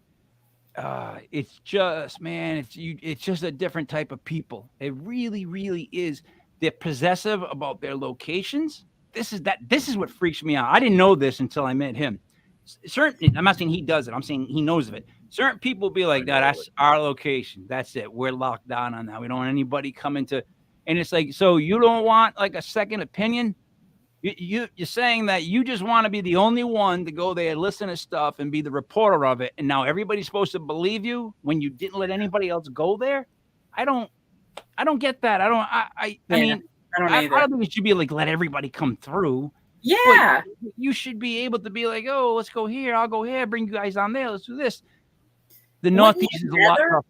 it's just, man, it's just a different type of people. It really, really is. They're possessive about their locations. This is what freaks me out. I didn't know this until I met him. I'm not saying he does it. I'm saying he knows of it. Certain people be like, no, that's our location. That's it. We're locked down on that. We don't want anybody coming to, and it's like, so you don't want like a second opinion? You're saying that you just want to be the only one to go there, listen to stuff, and be the reporter of it, and now everybody's supposed to believe you when you didn't let anybody else go there? I don't get that. I mean, I don't think it should be like let everybody come through. Yeah, but you should be able to be like, oh, let's go here. I'll go here. Bring you guys on there. Let's do this. The Northeast is a lot tougher.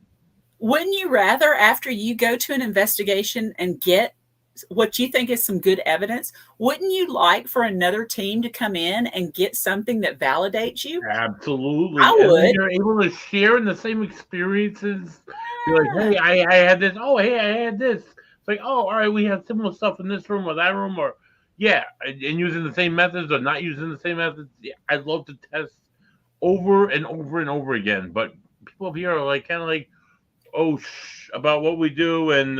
Wouldn't you rather, after you go to an investigation and get what you think is some good evidence, wouldn't you like for another team to come in and get something that validates you? Absolutely. I would. And you're able to share in the same experiences. You're like, hey, I had this. Oh, hey, I had this. It's like, oh, all right, we have similar stuff in this room or that room, or yeah, and using the same methods or not using the same methods. Yeah, I'd love to test over and over and over again. But people up here are like kind of like, oh, about what we do, and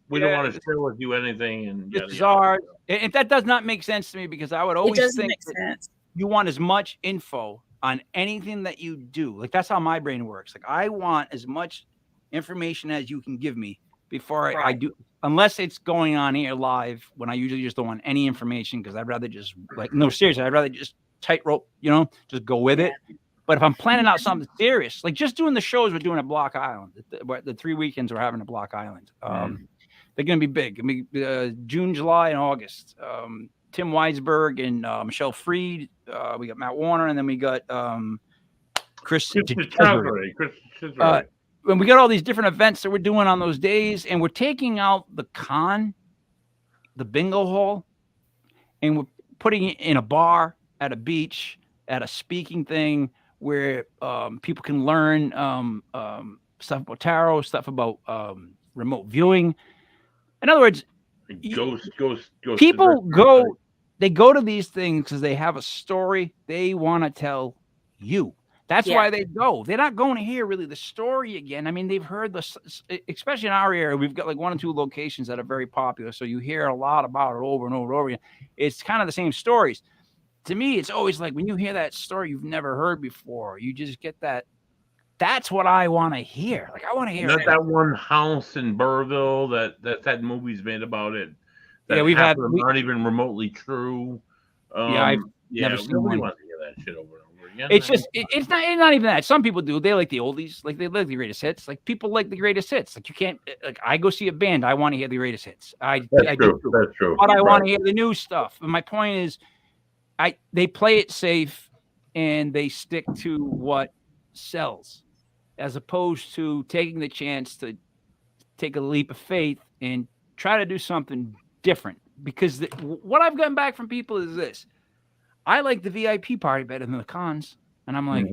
we don't want to share with you anything. And it's bizarre. And that does not make sense to me, because I would always think that you want as much info on anything that you do. Like, that's how my brain works. Like, I want as much information as you can give me before I do, unless it's going on here live, when I usually just don't want any information, because I'd rather just no, seriously, I'd rather just tightrope, just go with it. But if I'm planning out something serious, like just doing the shows we're doing at Block Island, the 3 weekends we're having at Block Island, they're going to be big. I mean, June, July, and August. Tim Weisberg and Michelle Freed. We got Matt Warner, and then we got Chris. And we got all these different events that we're doing on those days, and we're taking out the bingo hall, and we're putting it in a bar, at a beach, at a speaking thing where people can learn stuff about tarot, stuff about remote viewing. In other words, people go to these things because they have a story they want to tell you. That's why they go. They're not going to hear really the story again. I mean, they've heard especially in our area, we've got like 1 or 2 locations that are very popular. So you hear a lot about it over and over and over again. It's kind of the same stories. To me, it's always like when you hear that story you've never heard before, you just get that. That's what I want to hear. Like, I want to hear that one house in Burville that had movies made about it. That we've had aren't even remotely true. I've never seen one. Want to hear that shit over and over again. It's just it's not even that. Some people do. They like the oldies, like they like the greatest hits. Like, people like the greatest hits. Like, you can't. Like, I go see a band, I want to hear the greatest hits. That's true. But I want to hear the new stuff. And my point is, they play it safe and they stick to what sells, as opposed to taking the chance to take a leap of faith and try to do something different. Because what I've gotten back from people is this: I like the VIP party better than the cons. And I'm like,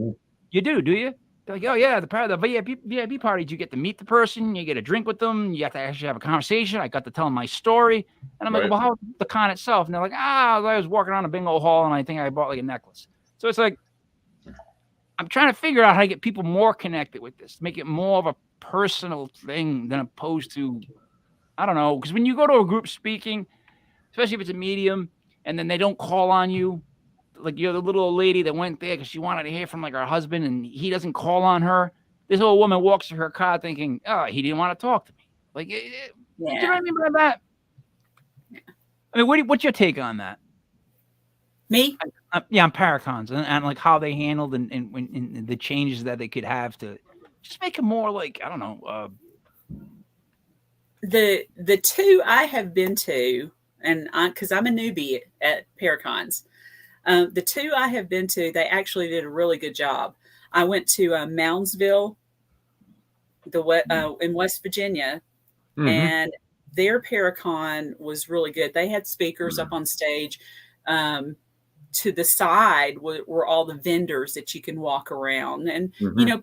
You do you? They're like, oh yeah, the VIP party, you get to meet the person, you get a drink with them, you have to actually have a conversation. I got to tell them my story. And I'm like, well, how's the con itself? And they're like, I was walking around a bingo hall and I think I bought like a necklace. So it's like, I'm trying to figure out how to get people more connected with this, make it more of a personal thing than opposed to, I don't know, because when you go to a group speaking, especially if it's a medium, and then they don't call on you, like you're the little old lady that went there because she wanted to hear from like her husband, and he doesn't call on her. This old woman walks to her car thinking, oh, he didn't want to talk to me. Like, do you know what I mean by that? I mean, what's your take on that? Me? On Paracons and like how they handled and the changes that they could have to just make it more like, I don't know. The 2 I have been to, and because I'm a newbie at Paracons, the 2 I have been to, they actually did a really good job. I went to Moundsville, in West Virginia, and their Paracon was really good. They had speakers up on stage. To the side were all the vendors that you can walk around, and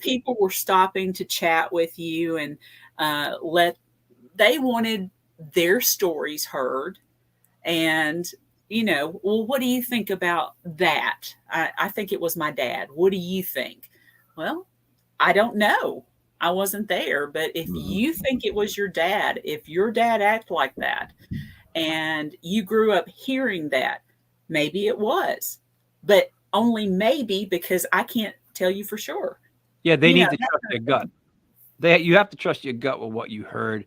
people were stopping to chat with you and they wanted their stories heard. And well, what do you think about that? I think it was my dad. What do you think? Well, I don't know. I wasn't there, but if you think it was your dad, if your dad acted like that and you grew up hearing that, maybe it was, but only maybe, because I can't tell you for sure. Yeah, they need to trust their gut. You have to trust your gut with what you heard,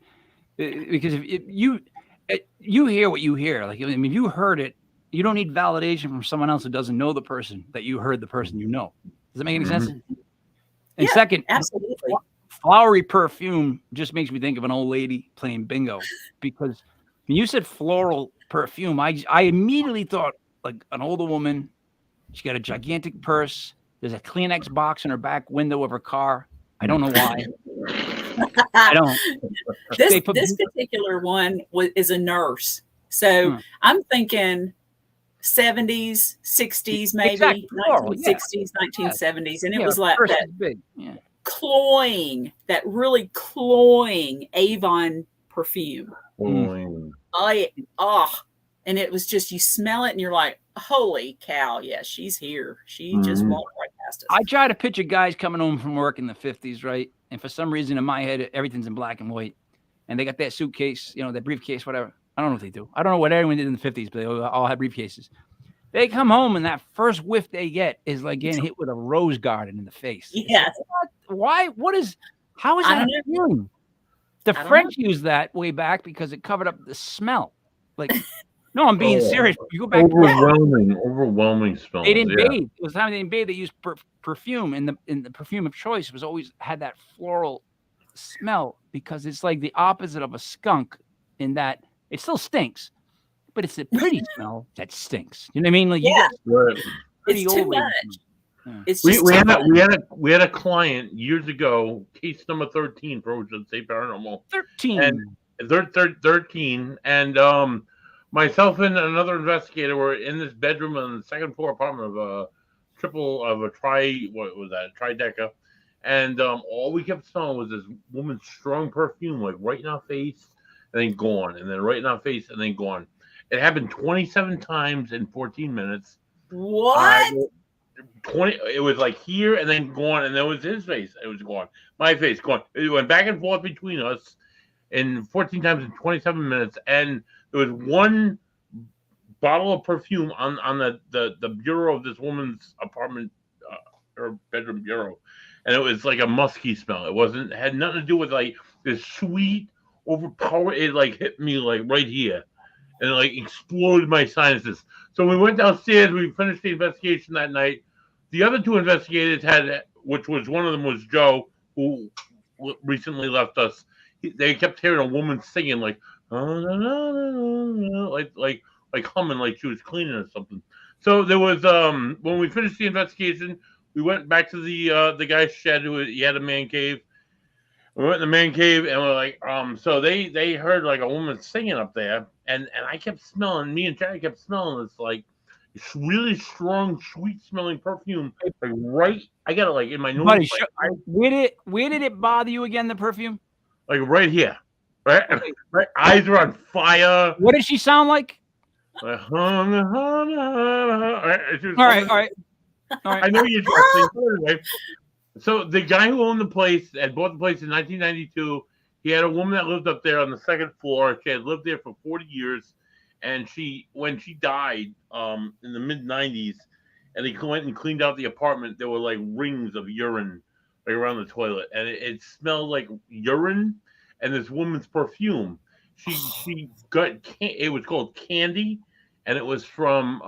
because if you hear what you hear, like, I mean, if you heard it, you don't need validation from someone else who doesn't know the person that you heard the person you know. Does that make any sense? And second, absolutely. Flowery perfume just makes me think of an old lady playing bingo, because when you said floral perfume, I immediately thought like an older woman. She got a gigantic purse. There's a Kleenex box in her back window of her car. I don't know why. I don't. This particular one is a nurse. So I'm thinking 70s, 60s, maybe exactly. 1960s, 1970s. And it was like that big. cloying, that really cloying Avon perfume. And it was just, you smell it and you're like, holy cow, yeah, she's here. She just walked right past us. I try to picture guys coming home from work in the 50s, right? And for some reason in my head, everything's in black and white. And they got that suitcase, that briefcase, whatever. I don't know what they do. I don't know what everyone did in the 50s, but they all had briefcases. They come home and that first whiff they get is like getting hit with a rose garden in the face. Yes. Why? How is that a feeling? The French used that way back because it covered up the smell. Like, no, I'm being serious. You go back. Overwhelming smell. They didn't bathe. It was time they didn't bathe. They used perfume, and the perfume of choice was always had that floral smell, because it's like the opposite of a skunk in that it still stinks, but it's a pretty smell that stinks. You know what I mean? Like, it's too much. Yeah. It's just we had a client years ago, case number 13 for Ocean State Paranormal. 13. And 13, and myself and another investigator were in this bedroom on the second floor apartment of a trideca, and all we kept smelling was this woman's strong perfume, like right in our face and then gone, and then right in our face and then gone. It happened 27 times in 14 minutes. What? 20. It was like here and then gone, and then it was his face. It was gone. My face gone. It went back and forth between us in 14 times in 27 minutes, and there was one bottle of perfume on the bureau of this woman's apartment, her bedroom bureau, and it was like a musky smell. It had nothing to do with like this sweet overpower. It like hit me like right here, and it like exploded my sinuses. So we went downstairs. We finished the investigation that night. The other two investigators which was one of them was Joe, who recently left us. They kept hearing a woman singing like humming like she was cleaning or something. So there was when we finished the investigation, we went back to the guy's shed. He had a man cave. We went in the man cave and we're like, so they heard like a woman singing up there, and I kept smelling. Me and Chad kept smelling this like really strong, sweet smelling perfume. Like right, I got it like in my nose. Buddy, where did it bother you again? The perfume? Like right here, right? My eyes are on fire. What did she sound like? All right. I know you're anyway. So the guy who owned the place and bought the place in 1992, he had a woman that lived up there on the second floor. She had lived there for 40 years, and when she died in the mid 90s, and he went and cleaned out the apartment, there were like rings of urine like around the toilet, and it smelled like urine and this woman's perfume. She got it was called Candy, and it was from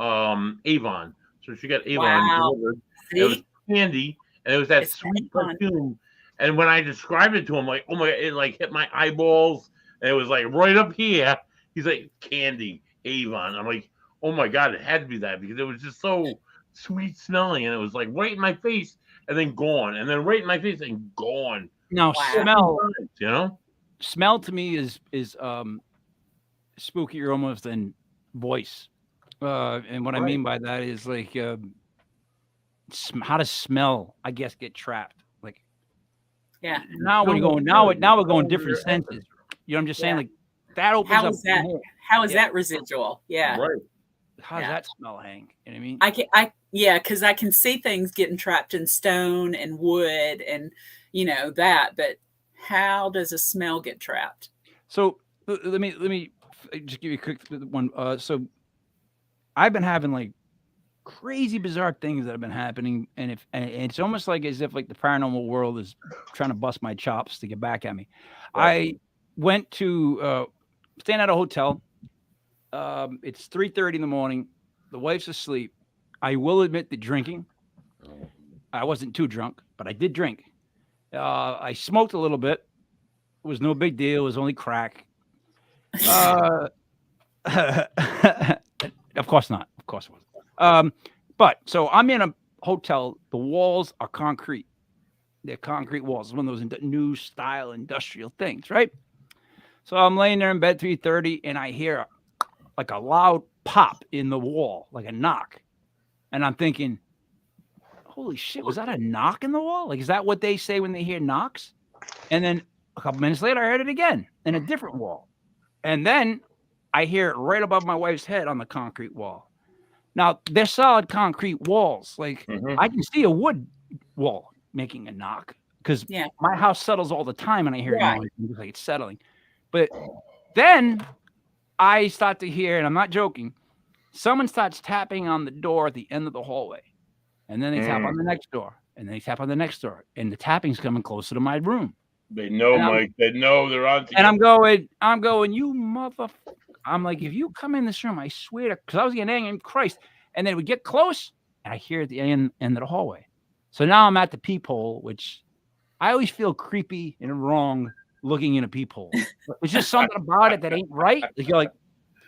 Avon. So she got Avon delivered. It was Candy, and it was that sweet perfume. And when I described it to him, like, oh my, it like hit my eyeballs, and it was like right up here. He's like, Candy, Avon. I'm like, oh my God, it had to be that, because it was just so sweet smelling, and it was like right in my face and then gone, and then right in my face and gone. Now smell, Smell to me is spookier almost than voice. And what I mean by that is like how does smell, I guess, get trapped? Like, now we're going different senses. You know what I'm just saying? Like that opens up. How is that residual? Yeah. Right. How does that smell, Hank? You know what I mean? Because I can see things getting trapped in stone and wood and that, but how does a smell get trapped? So let me just give you a quick one. So I've been having like crazy bizarre things that have been happening, and it's almost like as if like the paranormal world is trying to bust my chops to get back at me. Right. I went to staying at a hotel. It's 3:30 in the morning. The wife's asleep. I will admit the drinking. I wasn't too drunk, but I did drink. I smoked a little bit. It was no big deal. It was only crack. Of course not. Of course it wasn't. But so I'm in a hotel. The walls are concrete. They're concrete walls. It's one of those new style industrial things, right? So I'm laying there in bed 3:30, and I hear like a loud pop in the wall, like a knock. And I'm thinking, holy shit, was that a knock in the wall? Like, is that what they say when they hear knocks? And then a couple minutes later, I heard it again in a different wall. And then I hear it right above my wife's head on the concrete wall. Now, they're solid concrete walls. Like, I can see a wood wall making a knock because my house settles all the time and I hear noise. Like it's settling. But then I start to hear, and I'm not joking, someone starts tapping on the door at the end of the hallway. And then they tap on the next door. And they tap on the next door. And the tapping's coming closer to my room. They know, Mike. They know they're on to you. And I'm going, you motherfucker. I'm like, if you come in this room, I swear to, because I was getting angry, Christ. And then we get close, and I hear it at the end of the hallway. So now I'm at the peephole, which I always feel creepy and wrong looking in a peephole. There's just something about it that ain't right. Like you're like,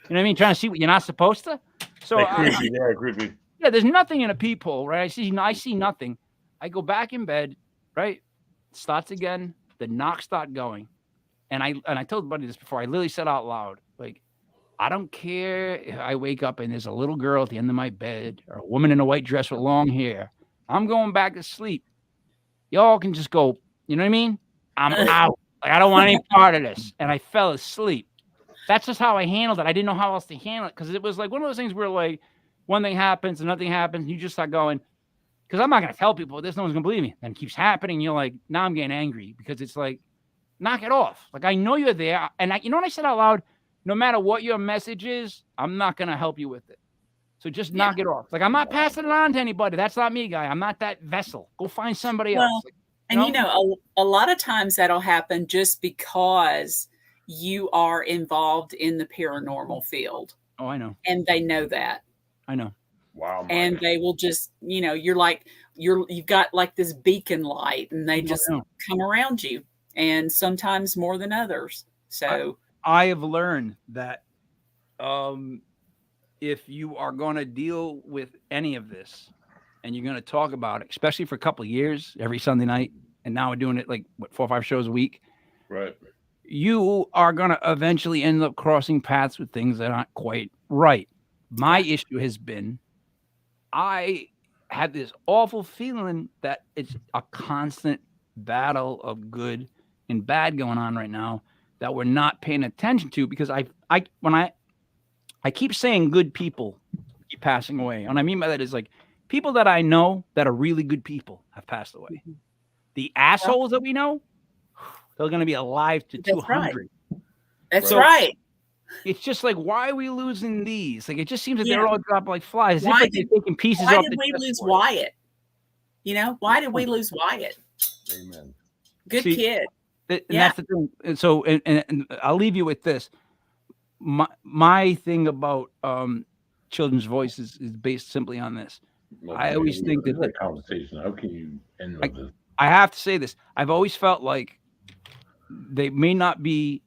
you know what I mean? Trying to see what you're not supposed to. So creepy, creepy. Yeah, there's nothing in a peephole, right? I see nothing. I go back in bed, right? Starts again. The knocks start going. And I told buddy this before. I literally said out loud, like, I don't care if I wake up and there's a little girl at the end of my bed or a woman in a white dress with long hair. I'm going back to sleep. Y'all can just go, you know what I mean? I'm out. Like, I don't want any part of this. And I fell asleep. That's just how I handled it. I didn't know how else to handle it because it was like one of those things where like one thing happens and nothing happens. And you just start going, because I'm not going to tell people this. No one's going to believe me. And it keeps happening. You're like, now I'm getting angry because it's like, knock it off. Like, I know you're there. And you know what I said out loud? No matter what your message is, I'm not going to help you with it. So just knock it off. Like, I'm not passing it on to anybody. That's not me, guy. I'm not that vessel. Go find somebody else. Like, and a lot of times that'll happen just because you are involved in the paranormal field. Oh, I know. And they know that. I know. Wow. And they will just, you're like, you've got like this beacon light and they just come around you, and sometimes more than others. So I have learned that if you are going to deal with any of this and you're going to talk about it, especially for a couple of years, every Sunday night, and now we're doing it like 4 or 5 shows a week. Right. You are going to eventually end up crossing paths with things that aren't quite right. My issue has been, I had this awful feeling that it's a constant battle of good and bad going on right now that we're not paying attention to, because I keep saying good people keep passing away. And what I mean by that is like people that I know that are really good people have passed away. The assholes that we know, they're going to be alive to 200. That's right. It's just like, why are we losing these? Like, it just seems that they're all dropping like flies. It's like they're taking pieces off. Why did we lose Wyatt? Why did we lose Wyatt? Amen. Good kid. And that's the thing. And so, and I'll leave you with this. My thing about children's voices is based simply on this. I always think that the conversation. How can you end with this? I have to say this. I've always felt like they may not be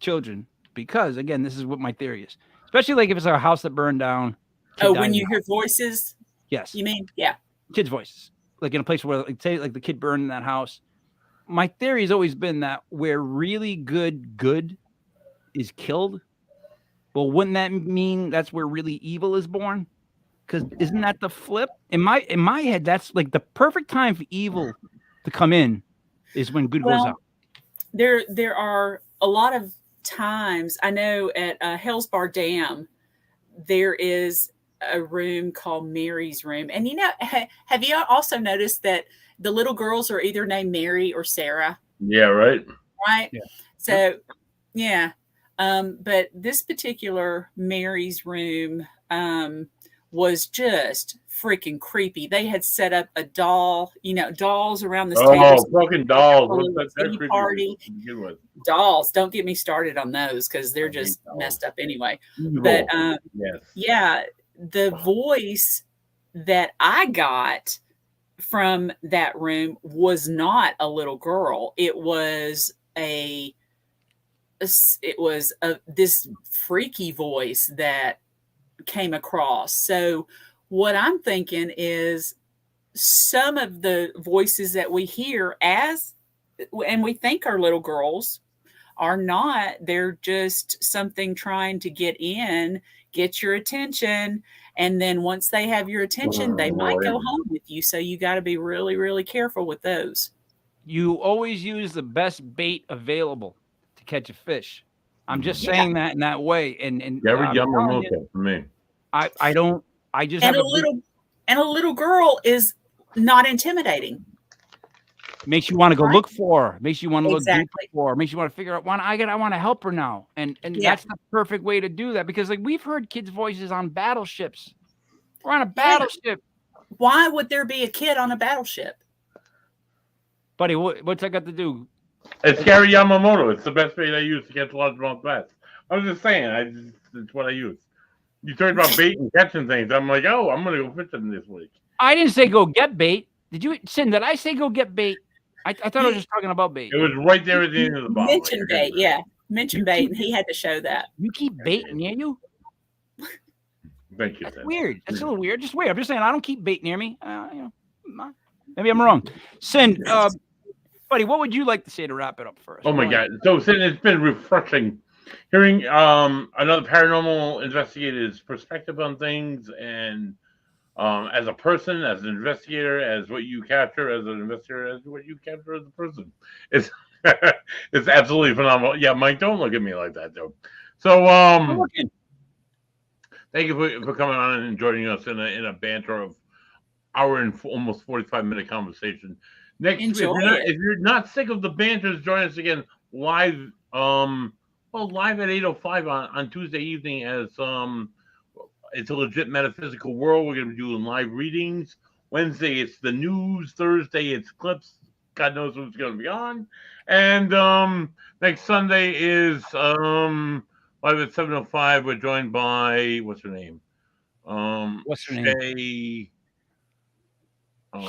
children because, again, this is what my theory is. Especially like if it's a house that burned down. Oh, when you hear voices? Yes. You mean, yeah. Kids' voices. Like in a place where, like, say, like the kid burned in that house. My theory has always been that where really good is killed, well, wouldn't that mean that's where really evil is born? Because isn't that the flip? In my head, that's like the perfect time for evil to come in is when good goes out. There are a lot of times, I know at Hell's Bar Dam, there is a room called Mary's room. And have you also noticed that the little girls are either named Mary or Sarah? Yeah, right. Right. Yeah. So, yeah. But this particular Mary's room was just freaking creepy. They had set up a doll, dolls around this table. Oh, fucking dolls. What's that creepy party? Dolls. Don't get me started on those because they're just messed up anyway. Evil. But yes. yeah, the voice that I got from that room was not a little girl. It was this freaky voice that came across. So what I'm thinking is some of the voices that we hear and we think are little girls are not. They're just something trying to get your attention. And then once they have your attention, they might go home with you. So you got to be really, really careful with those. You always use the best bait available to catch a fish. I'm just saying that in that way. And Yamamoto for me. I just and have a little girl is not intimidating. Makes you want to go look for her. Makes you want to look deeper for her. Makes you want to figure out I want to help her now. And that's the perfect way to do that, because like we've heard kids' voices on battleships. We're on a battleship. Why would there be a kid on a battleship? Buddy, what's that got to do? It's Gary Yamamoto. It's the best bait I use to catch largemouth bass. I was just saying, it's what I use. You talked about bait and catching things. I'm like, oh, I'm gonna go fishing this week. I didn't say go get bait. Did you, Cyn? Did I say go get bait? I thought I was just talking about bait. It was right there at the end of the bottle. Mention bait, yeah. Mention bait, and he had to show that. You keep bait near you? Thank you. That's weird. That's a little weird. Just weird. I'm just saying I don't keep bait near me. Maybe I'm wrong. Cyn, buddy, what would you like to say to wrap it up first? Oh my God! So Cyn, it's been refreshing hearing another paranormal investigator's perspective on things, and as a person, as an investigator, as what you capture as an investigator, as what you capture as a person. It's it's absolutely phenomenal. Yeah, Mike, don't look at me like that, though. So thank you for coming on and joining us in a banter of hour and almost 45-minute conversation. Next, if you're not sick of the banters, join us again live. Live at 8:05 on Tuesday evening as it's a legit metaphysical world. We're going to be doing live readings. Wednesday, it's the news. Thursday, it's clips. God knows what's going to be on. And next Sunday is live at 7:05. We're joined by what's her name? What's her name?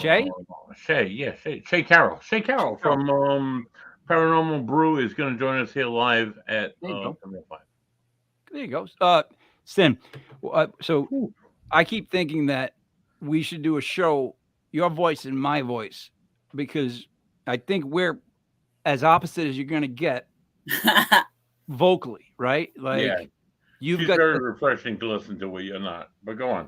Shay. Shay Carroll. Shay Carroll from Paranormal Brew is going to join us here live at 7:05. There you go. Cyn, so I keep thinking that we should do a show, your voice and my voice, because I think we're as opposite as you're going to get vocally, right? Like you've got very refreshing to listen to what you're not, but go on.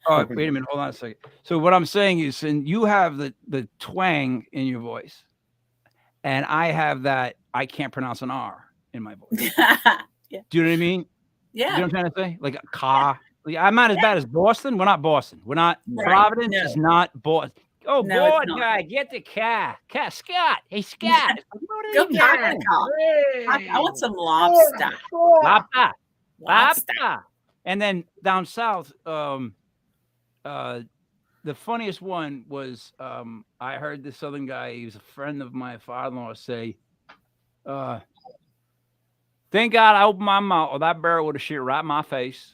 Oh, wait a minute. Hold on a second. So what I'm saying is, Cyn, you have the twang in your voice, and I have that I can't pronounce an R in my voice. Yeah. Do you know what I mean? Yeah. You know what I'm trying to say? Like a car. Like, I'm not as bad as Boston. We're not Boston. We're not. Right. Providence is not Boston. Oh, no, board guy, get the car. Scott. Hey, Scott. Go get the car. I want some lobster. Lobster. And then down south, the funniest one was I heard this southern guy, he was a friend of my father-in-law, say, thank God I opened my mouth or that barrel would have shit right in my face.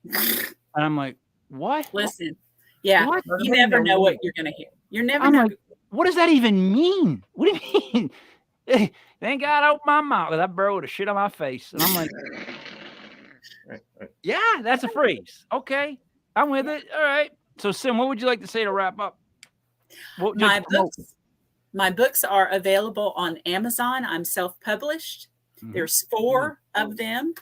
And I'm like, what? Listen, yeah, what? You never know what you're going to hear. You're never know. Like, what does that even mean? What do you mean? Thank God I opened my mouth or that barrel would have shit on my face. And I'm like, yeah, that's a phrase. Okay, I'm with it. All right. So, Cyn, what would you like to say to wrap up? My books are available on Amazon. I'm self-published. Mm-hmm. There's 4 of them.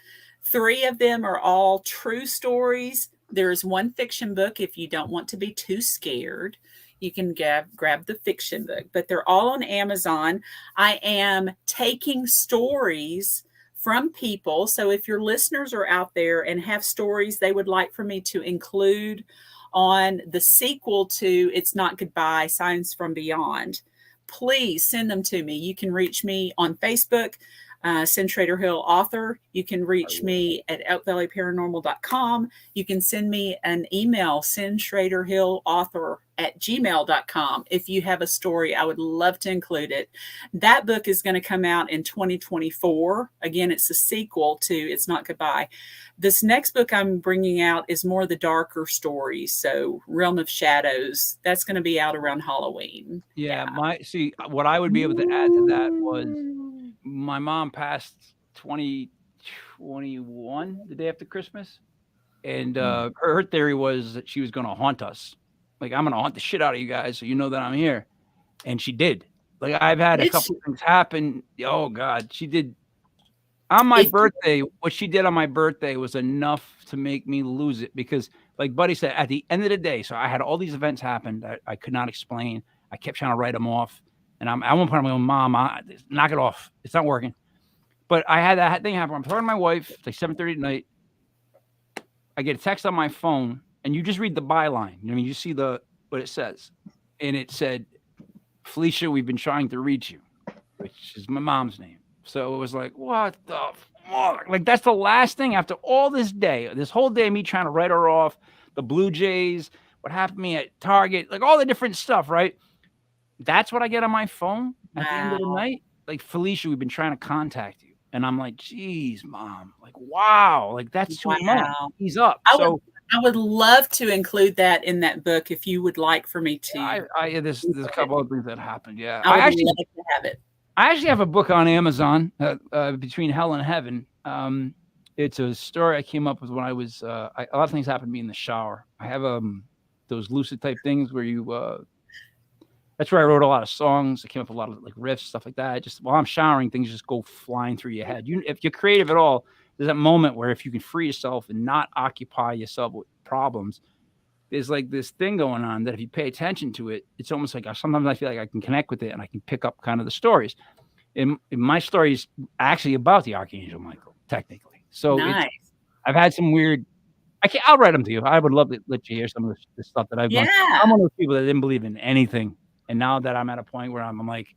3 of them are all true stories. There's one fiction book. If you don't want to be too scared, you can grab the fiction book. But they're all on Amazon. I am taking stories from people. So if your listeners are out there and have stories they would like for me to include on the sequel to It's Not Goodbye, Signs from Beyond, please send them to me. You can reach me on Facebook, Cyn Shrader Hill author. You can reach me at elkvalleyparanormal.com. You can send me an email, Cyn Shrader Hill author @gmail.com. If you have a story, I would love to include it. That book is going to come out in 2024. Again, it's a sequel to It's Not Goodbye. This next book I'm bringing out is more of the darker stories. So Realm of Shadows, that's going to be out around Halloween. Yeah. What I would be able to add to that was my mom passed 2021, the day after Christmas. And her theory was that she was going to haunt us. Like, I'm going to haunt the shit out of you guys so you know that I'm here. And she did. Like, I've had a couple things happen. Oh, God. She did. On my birthday, what she did on my birthday was enough to make me lose it. Because, like Buddy said, at the end of the day, so I had all these events happen that I could not explain. I kept trying to write them off. And at one point, I'm like, Mom, knock it off. It's not working. But I had that thing happen. I'm talking to my wife. It's like 7:30 at night. I get a text on my phone, and you just read the byline. I mean, you see what it says. And it said, Felicia, we've been trying to reach you, which is my mom's name. So it was like, what the fuck? Like, that's the last thing after all this whole day, me trying to write her off, the Blue Jays, what happened to me at Target, like all the different stuff, right? That's what I get on my phone at the end of the night. Like, Felicia, we've been trying to contact you. And I'm like, geez, Mom, like, wow, like that's too much. He's up. I would love to include that in that book if you would like for me to. There's a couple of things that happened. Yeah. I would love to have it. I actually have a book on Amazon, Between Hell and Heaven. It's a story I came up with when I was, a lot of things happened to me in the shower. I have those lucid type things where you, that's where I wrote a lot of songs. I came up with a lot of like riffs, stuff like that. Just while I'm showering, things just go flying through your head. If you're creative at all, there's that moment where if you can free yourself and not occupy yourself with problems, there's like this thing going on that if you pay attention to it, it's almost like sometimes I feel like I can connect with it and I can pick up kind of the stories. And my story is actually about the Archangel Michael, technically. So nice. I've had some weird. I'll write them to you. I would love to let you hear some of the stuff that I've done. I'm one of those people that didn't believe in anything. And now that I'm at a point where I'm like,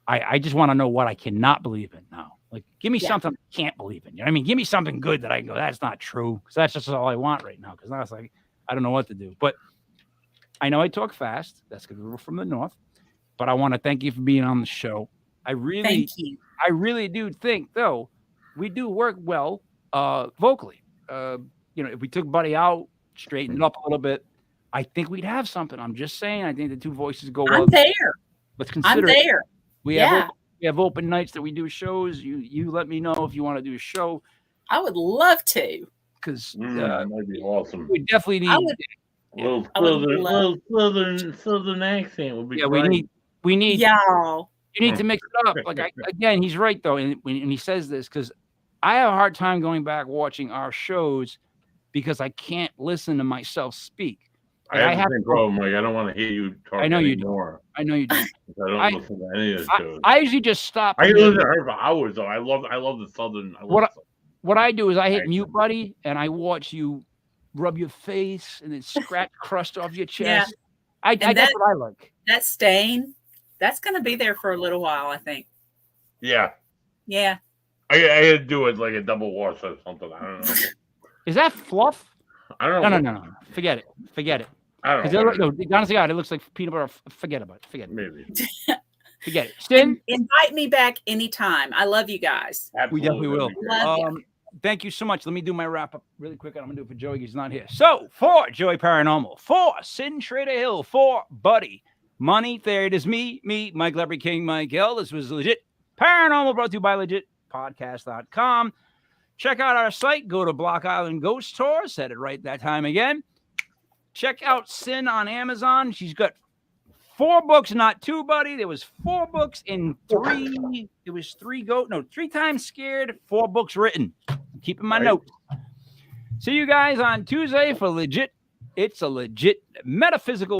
I just want to know what I cannot believe in now. Like, give me something I can't believe in. You know what I mean? Give me something good that I can go, that's not true. Because that's just all I want right now. Because now it's like, I don't know what to do. But I know I talk fast. That's because we're from the north. But I want to thank you for being on the show. Thank you. I really do think, though, we do work well vocally. If we took Buddy out, straightened it up a little bit, I think we'd have something. I'm just saying. I think the two voices go well. I'm there. Let's consider. I'm there. We have open nights that we do shows. You let me know if you want to do a show. I would love to. Because that'd be awesome. We definitely need a southern accent would be great. We need y'all. You need to mix it up. Like again, he's right though, and he says this because I have a hard time going back watching our shows because I can't listen to myself speak. Like, I have the same problem. Like, I don't want to hear you talk anymore. I know you do. I don't listen to any of the shows. I usually just stop. I can listen to her for hours though. I love the southern. What I do is I hit mute, Buddy, and I watch you rub your face and then scratch crust off your chest. Yeah. That's what I like. That stain, that's going to be there for a little while, I think. Yeah. Yeah. I had to do it like a double wash or something. I don't know. Is that fluff? I don't know. No. Forget it. I don't know. Honestly, God, it looks like peanut butter. Forget about it. Forget it. Maybe. Forget it. Cyn, invite me back anytime. I love you guys. Absolutely. We definitely will. Love you. Thank you so much. Let me do my wrap up really quick. I'm going to do it for Joey. He's not here. So, for Joey Paranormal, for Cyn Shrader Hill, for Buddy Money, there it is me, Mike Leopard King, Mike L. This was Legit Paranormal, brought to you by legitpodcast.com. Check out our site. Go to Block Island Ghost Tour. Said it right that time again. Check out Cyn on Amazon. She's got 4 books, not 2, Buddy. There was 4 books in 3. It was 3 times scared, 4 books written. Keeping my notes. See you guys on Tuesday for Legit. It's a legit metaphysical